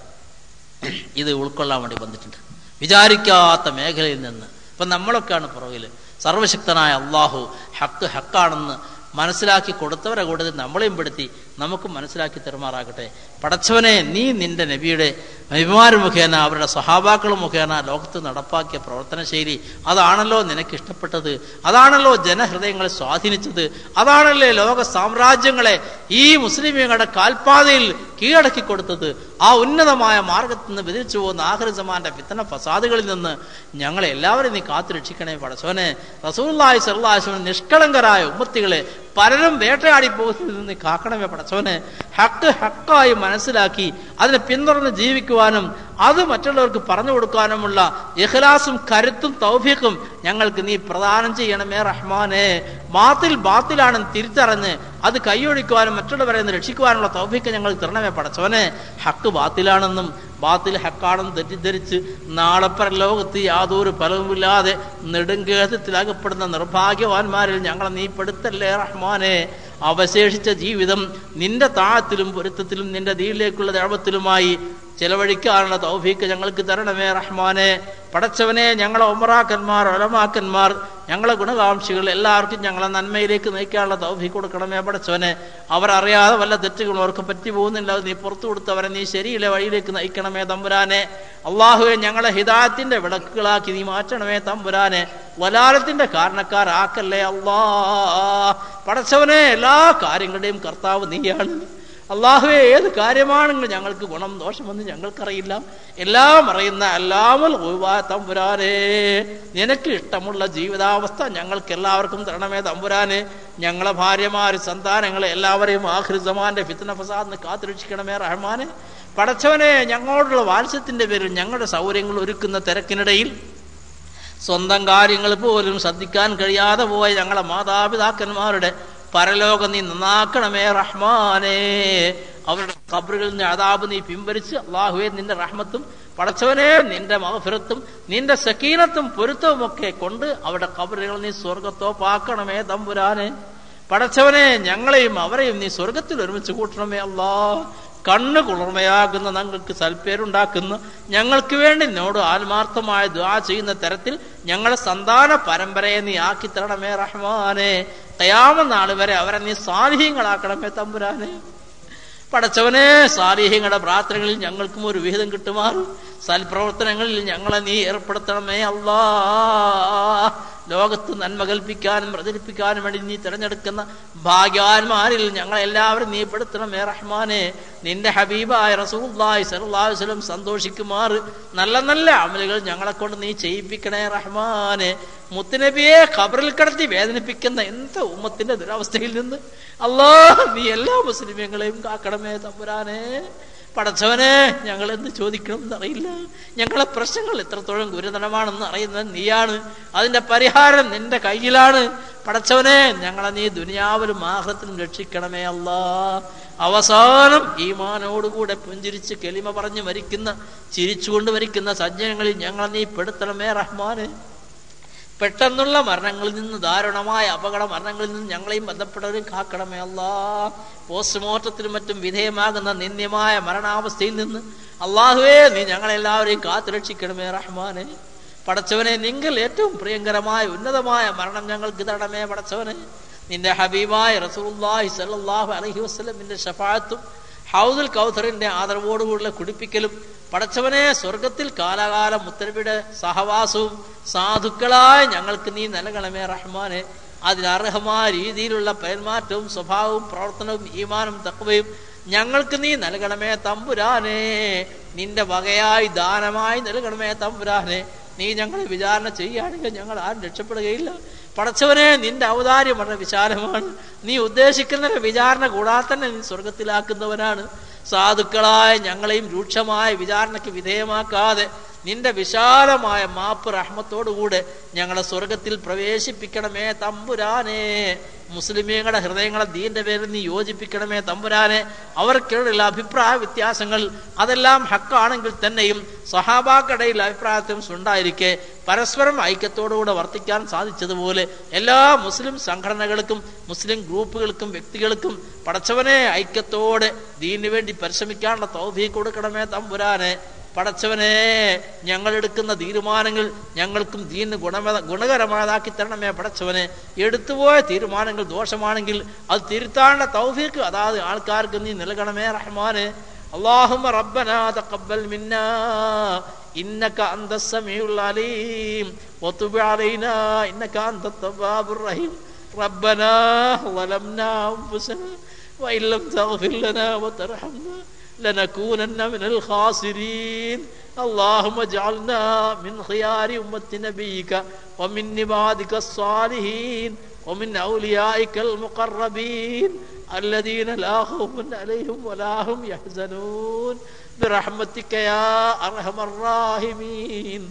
ഇത് ഉൾക്കൊള്ളാൻ വേണ്ടി വന്നിട്ടുണ്ട്, വിചാരിക്കാത്ത മേഖലയിൽ നിന്ന്. ഇപ്പൊ നമ്മളൊക്കെയാണ് പുറകില്. സർവശക്തനായ അള്ളാഹു ഹക്ക് ഹക്കാണെന്ന് മനസ്സിലാക്കി കൊടുത്തവരെ കൂടുതൽ നമ്മളെയും പെടുത്തി നമുക്ക് മനസ്സിലാക്കി തെരുമാറാകട്ടെ. പടച്ചവനെ, നീ നിന്റെ നബിയുടെ നബിമാർ മുഖേന അവരുടെ സഹാബാക്കൾ മുഖേന ലോകത്ത് നടപ്പാക്കിയ പ്രവർത്തന ശൈലി അതാണല്ലോ നിനക്ക് ഇഷ്ടപ്പെട്ടത്, അതാണല്ലോ ജനഹൃദയങ്ങളെ സ്വാധീനിച്ചത്, അതാണല്ലേ ലോക സാമ്രാജ്യങ്ങളെ ഈ മുസ്ലിമീങ്ങളുടെ കാൽപാതയിൽ കീഴടക്കി കൊടുത്തത്. ആ ഉന്നതമായ മാർഗത്തിൽ നിന്ന് വ്യതിരിച്ചു പോകുന്ന ആഖിർ സമാന്റെ ഫിത്ന ഫസാദുകളിൽ നിന്ന് ഞങ്ങളെ എല്ലാവരും നീ കാത്തു രക്ഷിക്കണേ പടച്ചവനെ. റസൂലുള്ളാഹി സ്വല്ലല്ലാഹു അലൈഹി വസല്ലം നിഷ്കളങ്കരായ ഉമ്മത്തികളെ പലരും വേട്ടയാടി പോകുന്നതിൽ നിന്ന് കാക്കണമേ പടച്ചവനെ. പടച്ചവനെ ഹക്ക് ഹക്കായി മനസ്സിലാക്കി അതിനെ പിന്തുടർന്ന് ജീവിക്കുവാനും അത് മറ്റുള്ളവർക്ക് പറഞ്ഞു കൊടുക്കാനുമുള്ള ഇഖ്ലാസും കരുത്തും തൗഫീഖും ഞങ്ങൾക്ക് നീ പ്രദാനം ചെയ്യണമേ റഹ്മാനെ. ബാത്തിൽ ബാത്തിലാണെന്ന് തിരിച്ചറിഞ്ഞ് അത് കൈയൊഴിക്കുവാനും മറ്റുള്ളവരെ നിന്ന് രക്ഷിക്കുവാനുള്ള തൗഫീഖ് ഞങ്ങൾക്ക് തരണമേ പടച്ചവനെ. ഹക്ക് ബാത്തിലാണെന്നും ബാത്തിൽ ഹക്കാണെന്ന് തെറ്റിദ്ധരിച്ച് നാളെ പരലോകത്ത് യാതൊരു ഫലവുമില്ലാതെ നെടുങ്കേതത്തിലകപ്പെടുന്ന നിർഭാഗ്യവാന്മാരിൽ ഞങ്ങളെ നീ പെടുത്തല്ലേ റഹ്മാനെ. അവശേഷിച്ച ജീവിതം നിന്റെ താഴത്തിലും പൊരുത്തത്തിലും നിന്റെ ദീനിലേക്കുള്ള ദഅവത്തിലുമായി ചെലവഴിക്കാനുള്ള തൗഫീഖ് ഞങ്ങൾക്ക് തരണമേ റഹ്മാനെ. പടച്ചവനെ, ഞങ്ങളെ ഉമറാക്കന്മാർ, ഉലമാക്കന്മാർ, ഞങ്ങളെ ഗുണകാംക്ഷികൾ എല്ലാവർക്കും ഞങ്ങളെ നന്മയിലേക്ക് നയിക്കാനുള്ള തൗഫീഖ് കൊടുക്കണമേ പടച്ചവനെ. അവരറിയാതെ വല്ല തെറ്റുകളും അവർക്ക് പറ്റി പോകുന്നില്ല, നീ പുറത്തു കൊടുത്തവരെ നീ ശരിയിലെ വഴിയിലേക്ക് നയിക്കണമേ തമ്പുരാനെ. അള്ളാഹുവെ, ഞങ്ങളെ ഹിദായത്തിന്റെ വിളക്കുകളാക്കി നീ മാറ്റണമേ തമ്പുരാനെ. വലാലത്തിന്റെ കാരണക്കാരാക്കല്ലേ അല്ലാ. പടച്ചവനെ, എല്ലാ കാര്യങ്ങളുടെയും കർത്താവ് നീയാണ് അള്ളാഹുവെ. ഏത് കാര്യമാണെങ്കിലും ഞങ്ങൾക്ക് ഗുണം ദോഷമൊന്നും ഞങ്ങൾക്കറിയില്ല, എല്ലാം അറിയുന്ന അല്ലാമൽ തമ്പുരാനെ. നിനക്ക് ഇഷ്ടമുള്ള ജീവിതാവസ്ഥ ഞങ്ങൾക്ക് എല്ലാവർക്കും തരണമേ തമ്പുരാനെ. ഞങ്ങളെ ഭാര്യമാര്, സന്താനങ്ങളെ എല്ലാവരെയും ആഖിർ സമാന്റെ ഫിത്ന ഫസാദിന് കാത്തുരക്ഷിക്കണമേ റഹ്മാനെ. പടച്ചവനെ, ഞങ്ങളോടുള്ള വാത്സ്യത്തിന്റെ പേരിൽ ഞങ്ങളുടെ സൗകര്യങ്ങൾ ഒരുക്കുന്ന തിരക്കിനിടയിൽ സ്വന്തം കാര്യങ്ങൾ പോലും ശ്രദ്ധിക്കാൻ കഴിയാതെ പോയ ഞങ്ങളെ മാതാപിതാക്കന്മാരുടെ പരലോകം നീ നന്നാക്കണമേ റഹ്മാനെ. അവരുടെ ഖബറുകളിൽ നിന്ന് അദാബ് നീ പിൻവലിച്ച് അല്ലാഹുവേ, നിന്റെ റഹ്മത്തും പടച്ചവനെ നിന്റെ മഗ്ഫിറത്തും നിന്റെ സക്കീനത്തും പൊരുത്തവും ഒക്കെ കൊണ്ട് അവരുടെ ഖബറുകൾ നീ സ്വർഗത്തോപ്പാക്കണമേ തമ്പുരാനെ. പടച്ചവനെ, ഞങ്ങളെയും അവരെയും നീ സ്വർഗത്തിൽ ഒരുമിച്ച് കൂട്ടണമേ അല്ലാ. കണ്ണ് കുളിർമയാകുന്ന ഞങ്ങൾക്ക് സൽപ്പേരുണ്ടാക്കുന്ന ഞങ്ങൾക്ക് വേണ്ടി എന്നോട് ആത്മാർത്ഥമായ ദുആ ചെയ്യുന്ന തരത്തിൽ ഞങ്ങളെ സന്താന പരമ്പരയെ നീ ആക്കി തരണമേ റഹ്മാനെ. ഖിയാമത്ത് നാൾ വരെ അവരെ നീ സാലിഹീങ്ങളാക്കണമേ തമ്പുരാനെ. പടച്ചവനെ, സാലിഹീങ്ങളുടെ പ്രാർത്ഥനകളിൽ ഞങ്ങൾക്കും ഒരു വിഹിതം കിട്ടുമാറും സൽപ്രവർത്തനങ്ങളിൽ ഞങ്ങളെ നീ ഏർപ്പെടുത്തണമേ അല്ലാ. ലോകത്ത് നന്മ കൽപ്പിക്കാനും പ്രചരിപ്പിക്കാനും വേണ്ടി നീ തിരഞ്ഞെടുക്കുന്ന ഭാഗ്യവാന്മാരിൽ ഞങ്ങളെല്ലാവരും നീ പെടുത്തണമേ റഹ്മാനെ. നിന്റെ ഹബീബായ റസൂലുള്ളാഹി സ്വല്ലല്ലാഹു അലൈഹി വസല്ലം സന്തോഷിക്കുമാറ് നല്ല നല്ല അമലുകൾ ഞങ്ങളെ കൊണ്ട് നീ ചെയ്യിപ്പിക്കണേ റഹ്മാനെ. മുത്തുനബിയെ ഖബറിൽ കിടത്തി വേദനിപ്പിക്കുന്ന എന്ത് ഉമ്മത്തിന്റെ ദുരവസ്ഥയിൽ നിന്ന് അല്ലാഹ് നീ എല്ലാ മുസ്ലിമീങ്ങളെയും കാക്കണമേ തമ്പുരാനെ. പടച്ചവനെ, ഞങ്ങൾ എന്ത് ചോദിക്കണം എന്നറിയില്ല, ഞങ്ങളെ പ്രശ്നങ്ങൾ എത്രത്തോളം ഗുരുതരമാണെന്ന് അറിയുന്നത് നീയാണ്, അതിന്റെ പരിഹാരം നിന്റെ കയ്യിലാണ്. പടച്ചവനെ, ഞങ്ങളെ നീ ദുനിയാവിലും ആഖിറത്തിലും രക്ഷിക്കണമേ അല്ലാ. അവസാനം ഈമാനോടുകൂടെ പുഞ്ചിരിച്ച് കലിമ പറഞ്ഞു മരിക്കുന്ന, ചിരിച്ചുകൊണ്ട് മരിക്കുന്ന സജ്ജനങ്ങളിൽ ഞങ്ങളെ നീ പെടുത്തണമേ റഹ്മാനെ. പെട്ടെന്നുള്ള മരണങ്ങളിൽ നിന്ന്, ദാരുണമായ അപകട മരണങ്ങളിൽ നിന്ന് ഞങ്ങളെയും ബന്ധപ്പെട്ടവരും കാക്കണമേ അല്ലാ. പോസ്റ്റ്മോർട്ടത്തിലും മറ്റും വിധേയമാകുന്ന നിന്ദ്യമായ മരണാവസ്ഥയിൽ നിന്ന് അല്ലാഹുവേ നീ ഞങ്ങളെല്ലാവരെയും കാത്തുരക്ഷിക്കണമേ റഹ്മാനെ. പടച്ചവനെ, നിങ്ങൾ ഏറ്റവും പ്രിയങ്കരമായ ഉന്നതമായ മരണം ഞങ്ങൾക്ക് തരണമേ പടച്ചവനെ. നിന്റെ ഹബീബായ റസൂലുള്ളാഹി സ്വല്ലല്ലാഹു അലൈഹി വസല്ലമിന്റെ ശഫാഅത്തും ഹൗദുൽ കൗസറിന്റെ ആദരവോടുകൂടിയുള്ള കുടിപ്പിക്കലും പടച്ചവനെ, സ്വർഗത്തിൽ കാലാകാലം മുത്തനബിയുടെ സഹവാസവും സാധുക്കളായ ഞങ്ങൾക്ക് നീ നൽകണമേ റഹ്മാനെ. അതിനർഹമായ രീതിയിലുള്ള പെരുമാറ്റവും സ്വഭാവവും പ്രവർത്തനവും ഈമാനും തഖ്വയും ഞങ്ങൾക്ക് നീ നൽകണമേ തമ്പുരാനെ. നിന്റെ വകയായി ദാനമായി നൽകണമേ തമ്പുരാനെ. നീ ഞങ്ങളെ വിചാരണ ചെയ്യുകയാണെങ്കിൽ ഞങ്ങൾ ആരും രക്ഷപ്പെടുകയില്ല. പടച്ചവനെ, നിന്റെ ഔദാര്യം വളരെ വിശാലമാണ്. നീ ഉദ്ദേശിക്കുന്ന വിചാരണ കൂടാതെ തന്നെ നീ സ്വർഗത്തിലാക്കുന്നവനാണ്. സാധുക്കളായ ഞങ്ങളെയും രൂക്ഷമായ വിചാരണയ്ക്ക് വിധേയമാക്കാതെ നിന്റെ വിശാലമായ മാപ്പ് റഹ്മത്തോടുകൂടെ ഞങ്ങളെ സ്വർഗത്തിൽ പ്രവേശിപ്പിക്കണമേ തമ്പുരാനെ. മുസ്ലിമീങ്ങളുടെ ഹൃദയങ്ങളെ ദീന്റെ പേരിൽ നീ യോജിപ്പിക്കണമേ തമ്പുരാനെ. അവർക്കിടയിലുള്ള അഭിപ്രായ വ്യത്യാസങ്ങൾ അതെല്ലാം ഹക്കാണെങ്കിൽ തന്നെയും സഹാബാക്കടയിൽ അഭിപ്രായത്തിലും ഉണ്ടായിരിക്കെ പരസ്പരം ഐക്യത്തോടുകൂടെ വർത്തിക്കാൻ സാധിച്ചതുപോലെ എല്ലാ മുസ്ലിം സംഘടനകൾക്കും മുസ്ലിം ഗ്രൂപ്പുകൾക്കും വ്യക്തികൾക്കും പടച്ചവനെ ഐക്യത്തോടെ ദീനു വേണ്ടി പരിശ്രമിക്കാനുള്ള തൗഫീഖ് കൊടുക്കണമേ തമ്പുരാനെ. പടച്ചവനെ, ഞങ്ങൾ എടുക്കുന്ന തീരുമാനങ്ങൾ ഞങ്ങൾക്കും ദീനിന് ഗുണകരമായതാക്കി തരണമേ പടച്ചവനെ. എടുത്തുപോയ തീരുമാനങ്ങൾ ദോഷമാണെങ്കിൽ അത് തിരുത്താനുള്ള തൗഫീഖ് അതാത് ആൾക്കാർക്ക് നീ നൽകണമേ റഹ്മാനെ. اللهم ربنا تقبل منا إنك أنت السميع العليم وتب علينا إنك أنت التواب الرحيم. ربنا ظلمنا أنفسنا وإن لم تغفر لنا وترحمنا لنكونن من الخاسرين. اللهم اجعلنا من خيار أمة نبيك ومن عبادك الصالحين ومن أوليائك المقربين. الذين لا خوف عليهم ولا هم يحزنون برحمتك يا أرحم الراحمين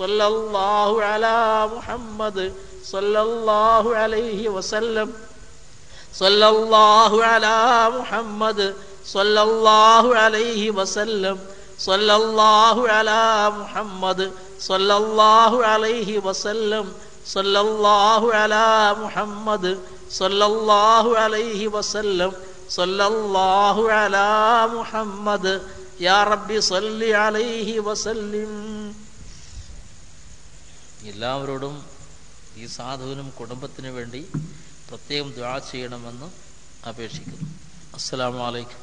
صلى الله على محمد صلى الله عليه وسلم صلى الله على محمد صلى الله عليه وسلم صلى الله على محمد صلى الله عليه وسلم صلى الله على محمد صلى الله عليه وسلم صلى الله على محمد يا رب صل عليه وسلم. എല്ലാവരോടും ഈ സാധുവിനും കുടുംബത്തിനു വേണ്ടി പ്രത്യേകം ദുആ ചെയ്യണമെന്ന് അപേക്ഷിക്കുന്നു. അസ്സലാമു അലൈക്കും.